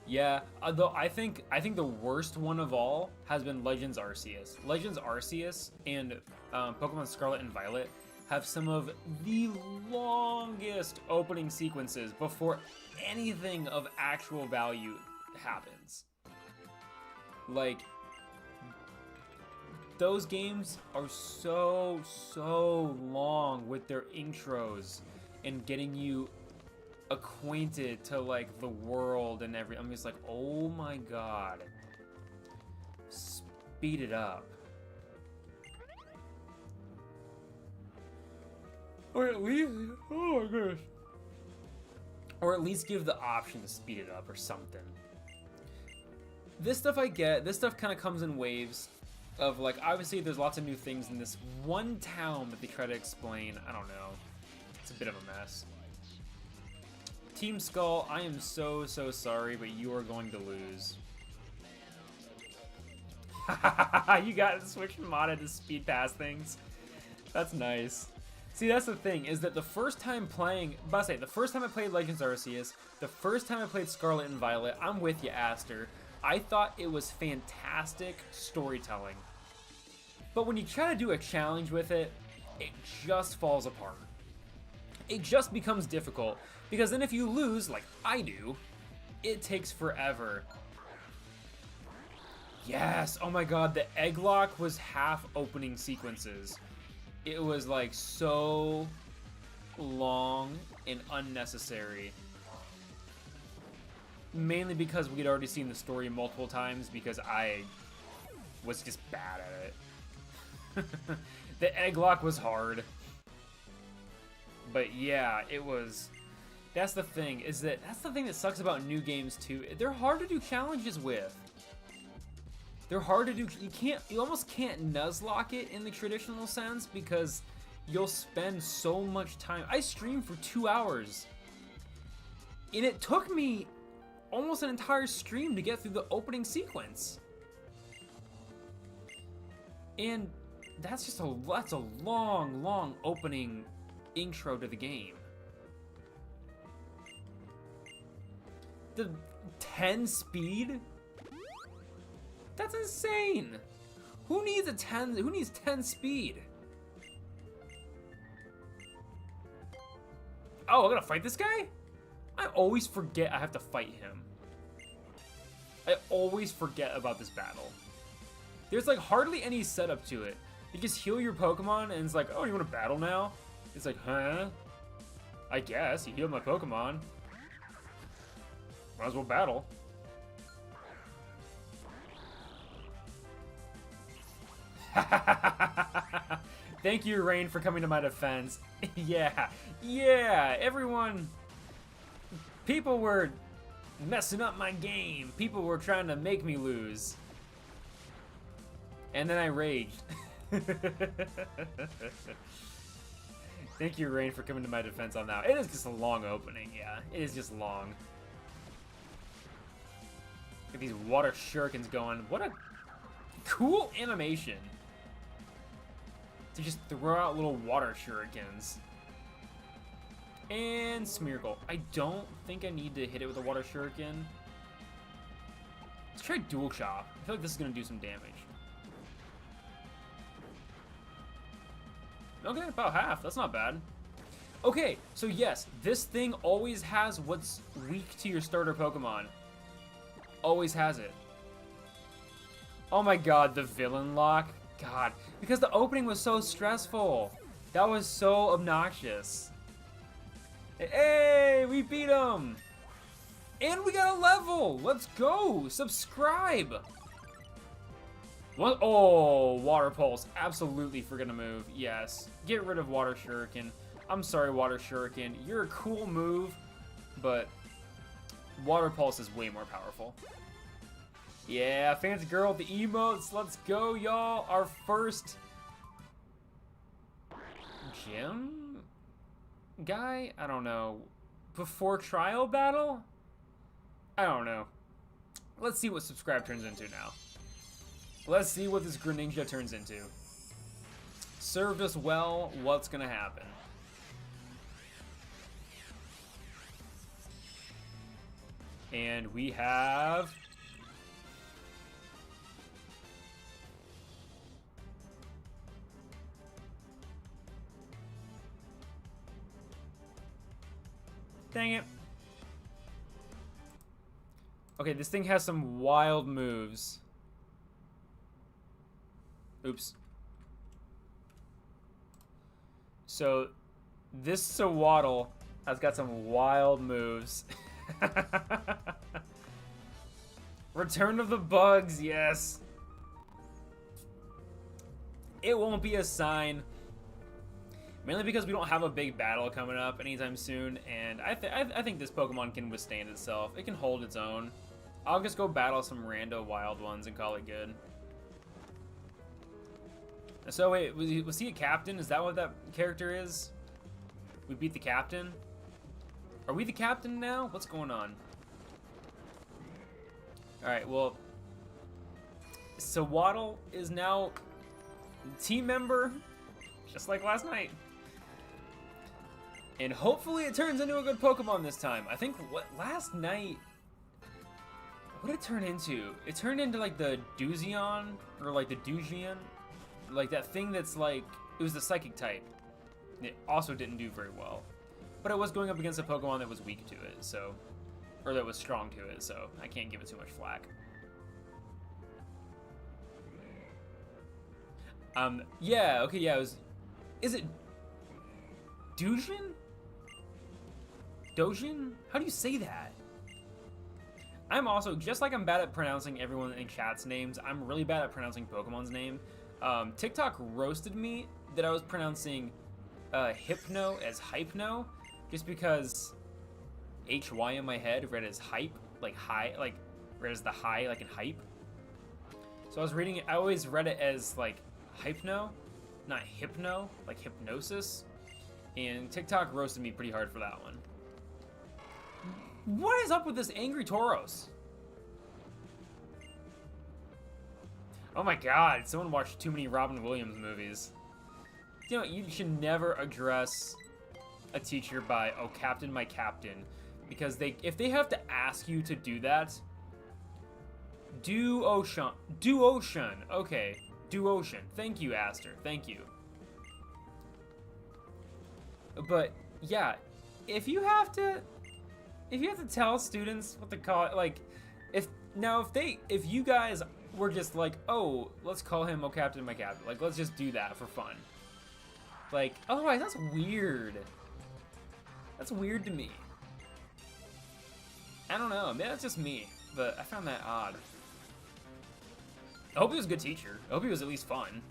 Yeah, though I think the worst one of all has been Legends Arceus. Legends Arceus and Pokemon Scarlet and Violet have some of the longest opening sequences before anything of actual value happens. Like, those games are so long with their intros and getting you acquainted to like the world and everything. I'm just like, oh my God, speed it up. Or at least, oh my goodness. Or at least give the option to speed it up or something. This stuff I get, this stuff kind of comes in waves of like, obviously there's lots of new things in this one town that they try to explain. I don't know. It's a bit of a mess. Team Skull, I am so sorry, but you are going to lose. You got Switch modded to speed pass things. That's nice. See, that's the thing, is that the first time playing, the first time I played Legends Arceus, the first time I played Scarlet and Violet, I'm with you, Aster. I thought it was fantastic storytelling. But when you try to do a challenge with it, it just falls apart. It just becomes difficult, because then if you lose, like I do, it takes forever. Yes, oh my God, the egg lock was half opening sequences. It was like so long and unnecessary. Mainly because we'd already seen the story multiple times, because I was just bad at it. The egg lock was hard. But yeah, it was... That's the thing, that's the thing that sucks about new games too. They're hard to do challenges with. They're hard to do, you almost can't nuzlocke it in the traditional sense because you'll spend so much time. I streamed for 2 hours. And it took me almost an entire stream to get through the opening sequence. And that's just that's a long, long opening intro to the game. The 10 speed? That's insane. Who needs 10 speed? Oh, I gotta fight this guy? I always forget I have to fight him. I always forget about this battle. There's like hardly any setup to it. You just heal your Pokemon and it's like, oh, you want to battle now? It's like, huh? I guess. You healed my Pokemon. Might as well battle. Thank you, Rain, for coming to my defense. Yeah, everyone... People were messing up my game. People were trying to make me lose. And then I raged. Thank you, Rain, for coming to my defense on that. It is just a long opening, yeah. It is just long. Get these water shurikens going. What a cool animation. To just throw out little water shurikens. And Smeargle. I don't think I need to hit it with a water shuriken. Let's try Dual Chop. I feel like this is going to do some damage. Okay, about half. That's not bad. Okay, so yes, this thing always has what's weak to your starter Pokemon. Always has it. Oh my god, the villain lock. God, because the opening was so stressful. That was so obnoxious. Hey, we beat him. And we got a level. Let's go. Subscribe. What? Oh, Water Pulse. Absolutely forgot to move. Yes. Get rid of Water Shuriken. I'm sorry, Water Shuriken. You're a cool move, but Water Pulse is way more powerful. Yeah, fancy girl with the emotes. Let's go, y'all. Our first gym guy? I don't know. Before trial battle? I don't know. Let's see what Subscribe turns into now. Let's see what this Greninja turns into. Served us well. What's gonna happen? And we have... Dang it. Okay, this thing has some wild moves. Oops. So, this Sawaddle has got some wild moves. Return of the Bugs, yes. It won't be a sign. Mainly because we don't have a big battle coming up anytime soon, and I think this Pokemon can withstand itself. It can hold its own. I'll just go battle some rando wild ones and call it good. So wait, was he a captain? Is that what that character is? We beat the captain? Are we the captain now? What's going on? Alright, well... Sawaddle is now a team member, just like last night. And hopefully it turns into a good Pokemon this time. I think, last night... What did it turn into? It turned into like the Doozion, or like the Doozian. Like that thing that's like, it was the Psychic type. It also didn't do very well. But it was going up against a Pokemon that was weak to it, so... Or that was strong to it, so I can't give it too much flack. Yeah, okay, yeah, it was... Is it... Dojin? Dojin? How do you say that? I'm also, just like I'm bad at pronouncing everyone in chat's names, I'm really bad at pronouncing Pokemon's name. TikTok roasted me that I was pronouncing Hypno as Hypno, just because HY in my head read as hype, like high, like read as the high, like in hype. So I was reading it, I always read it as like Hypno, not Hypno, like hypnosis. And TikTok roasted me pretty hard for that one. What is up with this angry Tauros? Oh my god, someone watched too many Robin Williams movies. You know, you should never address a teacher by, oh, Captain, my Captain. Because if they have to ask you to do that, do Ocean. Do Ocean. Okay, do Ocean. Thank you, Aster. Thank you. But, yeah, if you have to tell students what to call it, like, if you guys were just like, oh, let's call him, oh, Captain, my Captain, like, let's just do that for fun. Like, otherwise, that's weird. That's weird to me. I don't know, maybe that's just me, but I found that odd. I hope he was a good teacher. I hope he was at least fun.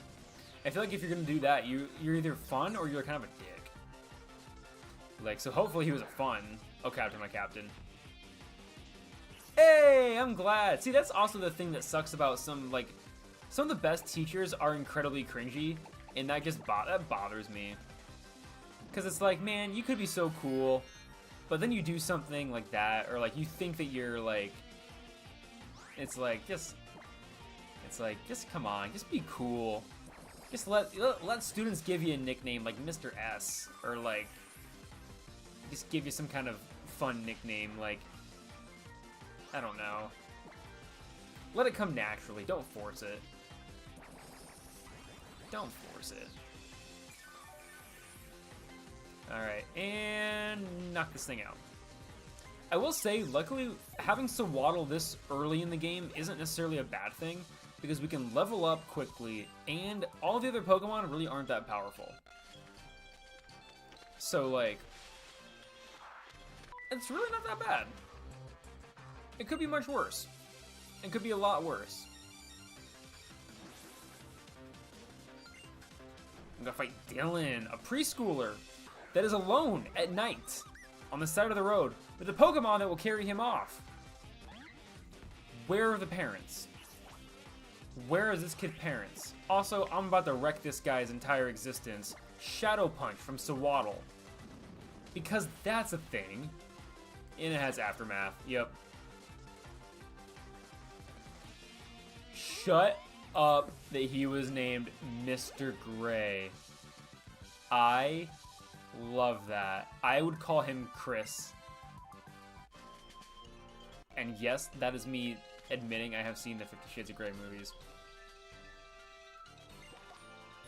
I feel like if you're gonna do that, you're either fun or you're kind of a dick. Like, so hopefully he was a fun, oh, Captain, my Captain. Hey, I'm glad. See, that's also the thing that sucks about some of the best teachers are incredibly cringy, and that just that bothers me. Because it's like, man, you could be so cool, but then you do something like that, or like you think that you're like, it's like, just come on, just be cool. Just let students give you a nickname like Mr. S, or like, just give you some kind of fun nickname, like, I don't know. Let it come naturally, don't force it. Don't force it. Alright, and knock this thing out. I will say, luckily, having Sawaddle this early in the game isn't necessarily a bad thing, because we can level up quickly, and all the other Pokemon really aren't that powerful. So, like, it's really not that bad. It could be much worse. It could be a lot worse. I'm gonna fight Dylan, a preschooler that is alone at night on the side of the road with a Pokemon that will carry him off. Where are the parents? Where is this kid's parents? Also, I'm about to wreck this guy's entire existence. Shadow Punch from Sawaddle. Because that's a thing. And it has Aftermath. Yep. Shut up that he was named Mr. Gray. I love that. I would call him Chris. And yes, that is me admitting I have seen the 50 Shades of Grey movies.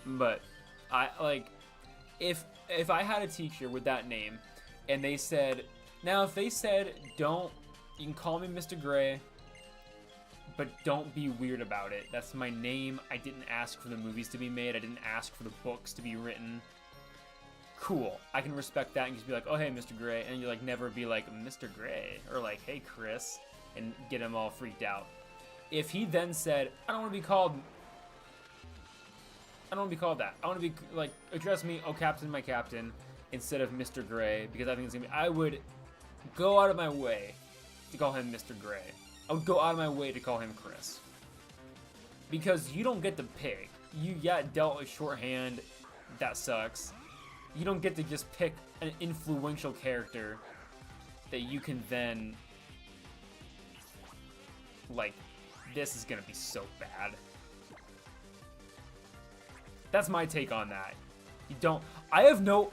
But I like, if I had a teacher with that name and they said, now if they said, you can call me Mr. Gray, but don't be weird about it. That's my name. I didn't ask for the movies to be made. I didn't ask for the books to be written. Cool. I can respect that and just be like, oh, hey, Mr. Gray. And you like never be like, Mr. Gray. Or like, hey, Chris. And get him all freaked out. If he then said, I don't want to be called that. I want to be like, address me, oh, Captain, my Captain, instead of Mr. Gray. Because I think it's going to be, I would go out of my way to call him Mr. Gray. I would go out of my way to call him Chris. Because you don't get to pick. You got dealt a shorthand. That sucks. You don't get to just pick an influential character that you can then, like, this is gonna be so bad. That's my take on that. You don't, I have no,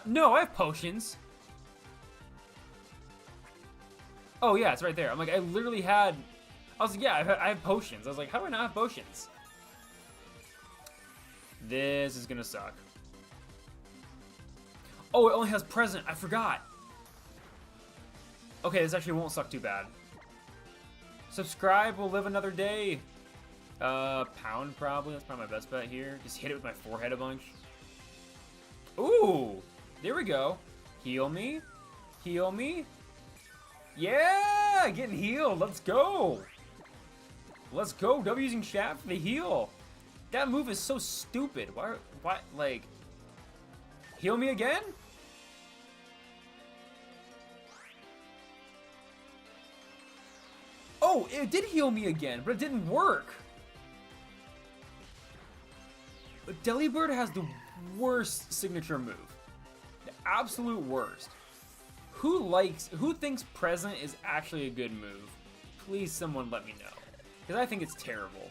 no, I have potions. Oh yeah, it's right there. I'm like, I literally had, I was like, yeah, I have potions. I was like, how do I not have potions? This is gonna suck. Oh, it only has present. I forgot. Okay, this actually won't suck too bad. Subscribe, we'll live another day. Pound probably. That's probably my best bet here. Just hit it with my forehead a bunch. Ooh, there we go. Heal me. Heal me. Yeah! Yeah, getting healed. Let's go. Let's go. W using chat for the heal. That move is so stupid. Why, like, heal me again? Oh, it did heal me again, but it didn't work. But Delibird has the worst signature move. The absolute worst. Who thinks Present is actually a good move? Please someone let me know. Because I think it's terrible.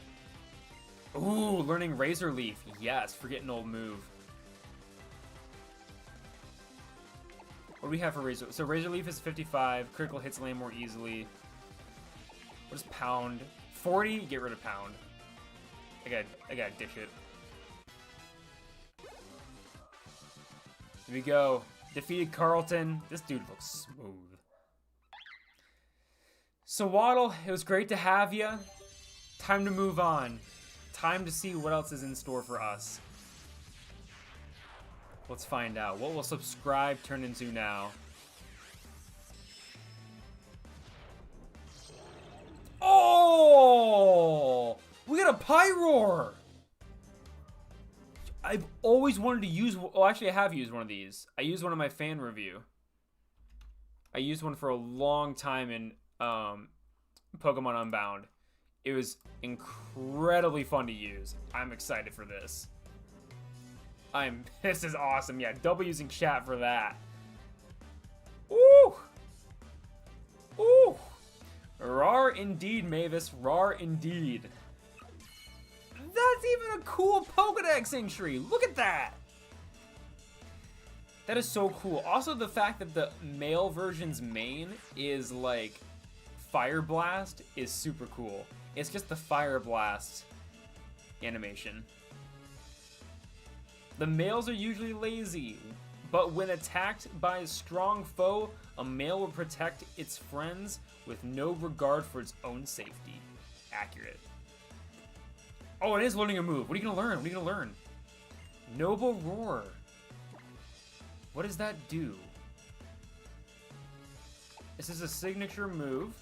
Ooh, learning Razor Leaf. Yes, forget an old move. What do we have for Razor? So Razor Leaf is 55. Critical hits land more easily. What is Pound? 40? Get rid of Pound. I gotta ditch it. Here we go. Defeated Carlton. This dude looks smooth. So Waddle, it was great to have you. Time to move on. Time to see what else is in store for us. Let's find out. What will subscribe turn into now? Oh! We got a Pyroar! I've always wanted to use... Oh, actually, I have used one of these. I used one in my fan review. I used one for a long time in Pokemon Unbound. It was incredibly fun to use. I'm excited for this. This is awesome. Yeah, double using chat for that. Ooh! Ooh! Rar indeed, Mavis. Rar indeed. That's even a cool Pokedex entry. Look at that. That is so cool. Also, the fact that the male version's main is like Fire Blast is super cool. It's just the Fire Blast animation. The males are usually lazy, but when attacked by a strong foe, a male will protect its friends with no regard for its own safety. Accurate. Oh, it is learning a move. What are you gonna learn? What are you gonna learn? Noble Roar. What does that do? This is a signature move.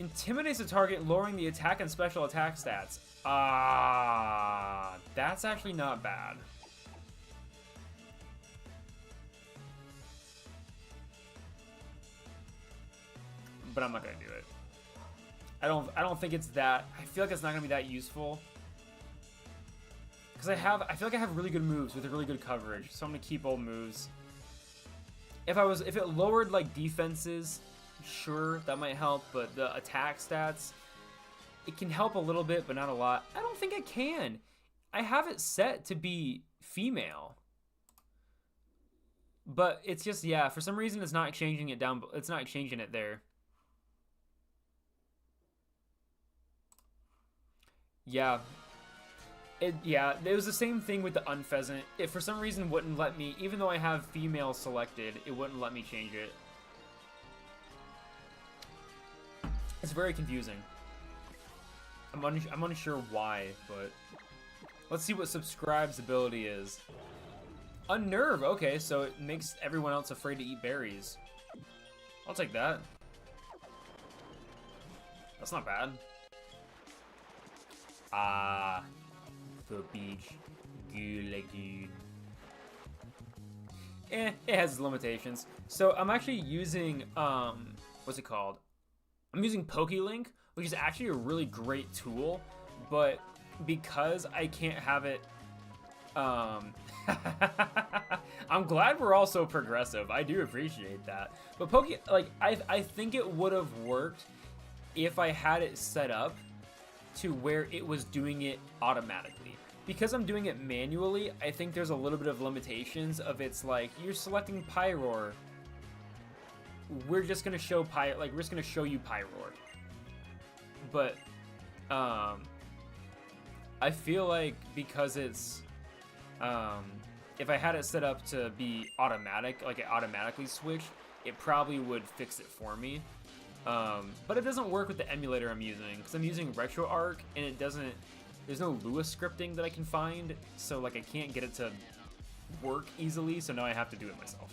Intimidates the target, lowering the attack and special attack stats. Ah, that's actually not bad. But I'm not gonna do it. I don't think it's that. I feel like it's not gonna be that useful. Because I feel like I have really good moves with really good coverage, so I'm gonna keep old moves. If it lowered like defenses, sure, that might help, but the attack stats, it can help a little bit, but not a lot. I don't think it can. I have it set to be female. But it's just, yeah, for some reason it's not exchanging it down, it's not exchanging it there. Yeah. It was the same thing with the Unpheasant. It for some reason wouldn't let me, even though I have female selected, it wouldn't let me change it. It's very confusing. I'm unsure why, but let's see what Subscribe's ability is. Unnerve, okay, so it makes everyone else afraid to eat berries. I'll take that. That's not bad. Ah, the beach, Gulagoon. It has its limitations. So I'm actually using, what's it called? I'm using PokeLink, which is actually a really great tool, but because I can't have it, I'm glad we're all so progressive. I do appreciate that. But I think it would have worked if I had it set up to where it was doing it automatically. Because I'm doing it manually, I think there's a little bit of limitations of it's like, you're selecting Pyroar. We're just gonna show we're just gonna show you Pyroar. But I feel like because it's if I had it set up to be automatic, like it automatically switched, it probably would fix it for me. But it doesn't work with the emulator I'm using, because I'm using RetroArch and it doesn't, there's no Lua scripting that I can find, so like I can't get it to work easily, so now I have to do it myself.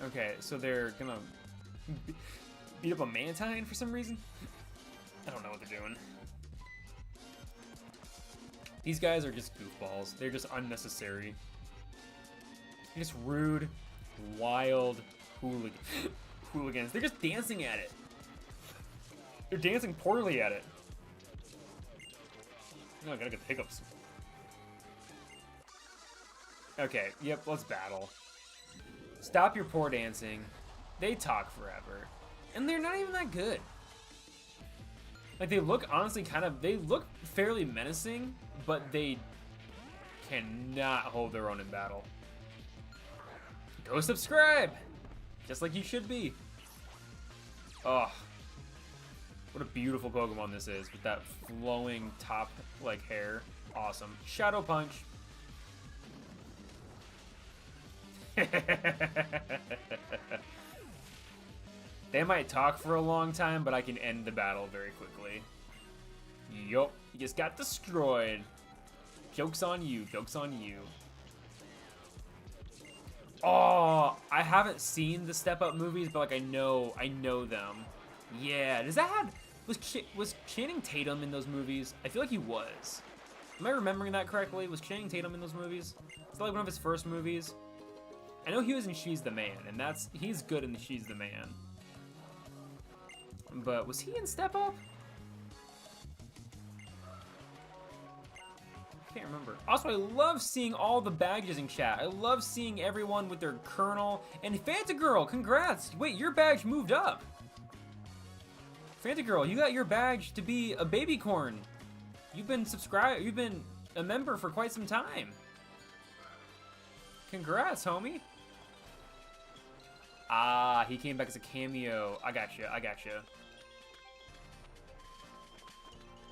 Okay, so they're gonna beat up a Mantine for some reason? I don't know what they're doing. These guys are just goofballs. They're just unnecessary. They're just rude, wild hooligans. They're just dancing at it. They're dancing poorly at it. Oh, I gotta get the hiccups. Okay, yep, let's battle. Stop your poor dancing. They talk forever. And they're not even that good. Like, they look, honestly, they look fairly menacing, but they cannot hold their own in battle. Go subscribe! Just like you should be. Oh. What a beautiful Pokemon this is, with that flowing top, like, hair. Awesome. Shadow Punch. They might talk for a long time, but I can end the battle very quickly. Yup, he just got destroyed. Joke's on you, joke's on you. Oh, I haven't seen the Step Up movies, but like I know them. Yeah, does that have, was Channing Tatum in those movies? I feel like he was. Am I remembering that correctly? Was Channing Tatum in those movies? Is that like one of his first movies? I know he was in She's the Man, and he's good in She's the Man. But was he in Step Up? I can't remember. Also, I love seeing all the badges in chat. I love seeing everyone with their Colonel. And Fantagirl, congrats! Wait, your badge moved up. Fantagirl, you got your badge to be a baby Quoorn. You've been a member for quite some time. Congrats, homie. Ah, he came back as a cameo. I gotcha, I gotcha.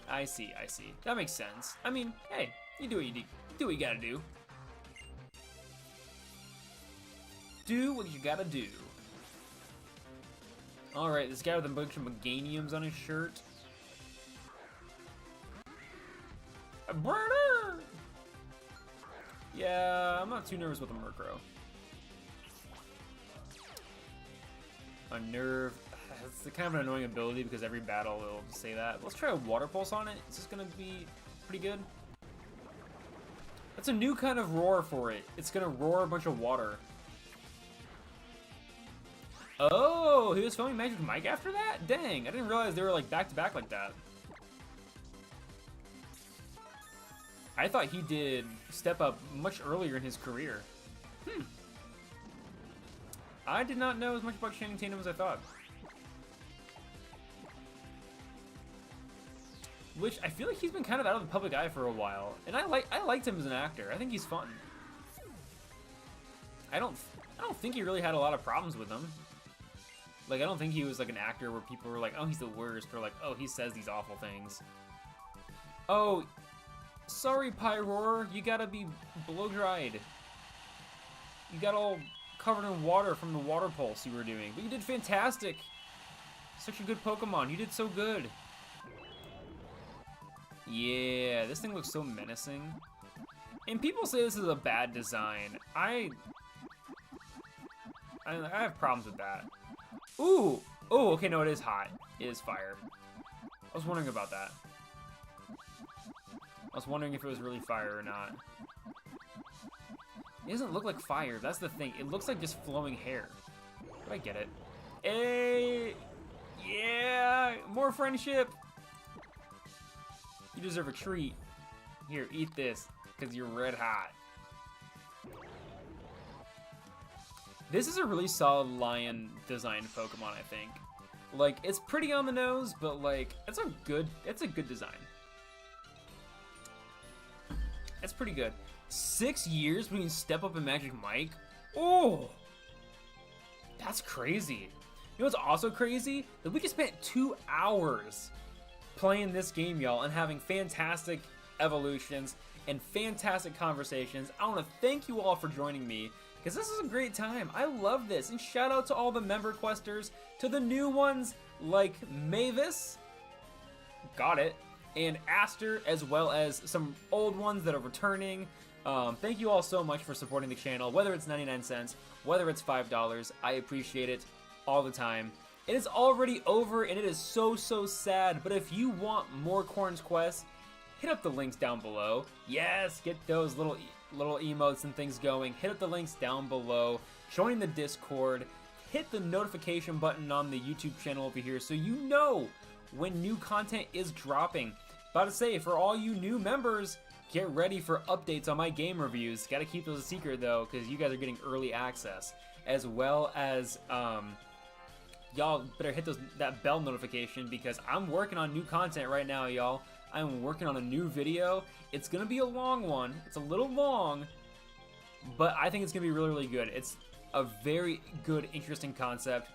I see, I see. That makes sense. I mean, hey, you do what you do. Do what you gotta do. Do what you gotta do. Alright, this guy with a bunch of Meganiums on his shirt. A burner! Yeah, I'm not too nervous with a Murkrow. A Nerve. It's kind of an annoying ability because every battle will say that. Let's try a Water Pulse on it. Is this going to be pretty good? That's a new kind of roar for it. It's going to roar a bunch of water. Oh, he was filming Magic Mike after that? Dang, I didn't realize they were like back to back like that. I thought he did Step Up much earlier in his career. I did not know as much about Channing Tatum as I thought. Which I feel like he's been kind of out of the public eye for a while, and I liked him as an actor. I think he's fun. I don't think he really had a lot of problems with him. Like, I don't think he was like an actor where people were like, oh, he's the worst, or like, oh, he says these awful things. Oh, sorry, Pyroar, you gotta be blow-dried. You got all covered in water from the water pulse you were doing, but you did fantastic. Such a good Pokemon, you did so good. Yeah, this thing looks so menacing. And people say this is a bad design. I have problems with that. Ooh! Oh, okay, no, it is hot. It is fire. I was wondering about that. I was wondering if it was really fire or not. It doesn't look like fire, that's the thing. It looks like just flowing hair. But I get it. Hey! Yeah! More friendship! You deserve a treat. Here, eat this, because you're red hot. This is a really solid lion designed Pokemon, I think. Like, it's pretty on the nose, but like, it's a good design. It's pretty good. 6 years between Step Up and Magic Mike? Oh! That's crazy. You know what's also crazy? That we just spent 2 hours playing this game, y'all, and having fantastic evolutions and fantastic conversations. I want to thank you all for joining me, because this is a great time. I love this. And shout out to all the member questers, to the new ones like Mavis, got it, and Aster, as well as some old ones that are returning. Thank you all so much for supporting the channel, whether it's 99 cents, whether it's $5. I appreciate it all the time. It is already over, and it is so sad, but if you want more Quoorn's Quest, hit up the links down below. Yes, get those little emotes and things going. Hit up the links down below. Join the Discord. Hit the notification button on the YouTube channel over here so you know when new content is dropping. About to say, for all you new members, get ready for updates on my game reviews. Gotta keep those a secret though, because you guys are getting early access. As well as, y'all better hit that bell notification because I'm working on new content right now, y'all. I'm working on a new video. It's gonna be a long one. It's a little long, but I think it's gonna be really good. It's a very good, interesting concept.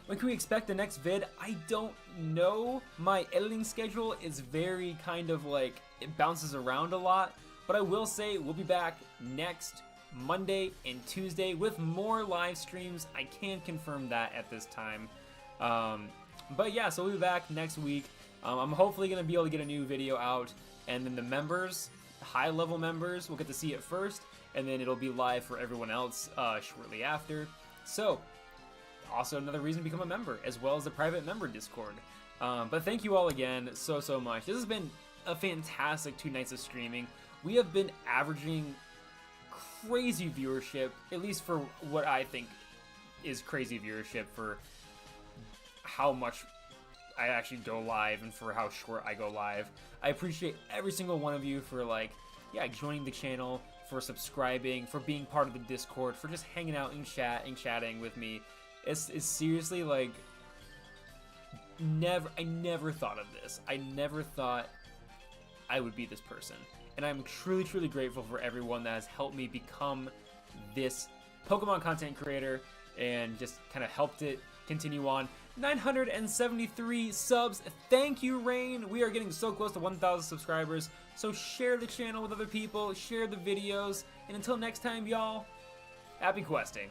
When can we expect the next vid? I don't know. My editing schedule is very kind of like, it bounces around a lot, but I will say we'll be back next Monday and Tuesday with more live streams. I can't confirm that at this time. But yeah, so we'll be back next week. I'm hopefully going to be able to get a new video out, and then the members, high-level members, will get to see it first, and then it'll be live for everyone else shortly after. So, also another reason to become a member, as well as the private member Discord. But thank you all again so much. This has been a fantastic 2 nights of streaming. We have been averaging crazy viewership, at least for what I think is crazy viewership for how much I actually go live and for how short I go live. I appreciate every single one of you for joining the channel, for subscribing, for being part of the Discord, for just hanging out and chatting with me. It's seriously like I never thought of this. I never thought I would be this person. And I'm truly grateful for everyone that has helped me become this Pokemon content creator and just kind of helped it continue on. 973 subs. Thank you, Rain. We are getting so close to 1,000 subscribers. So share the channel with other people, share the videos, and until next time, y'all, happy questing.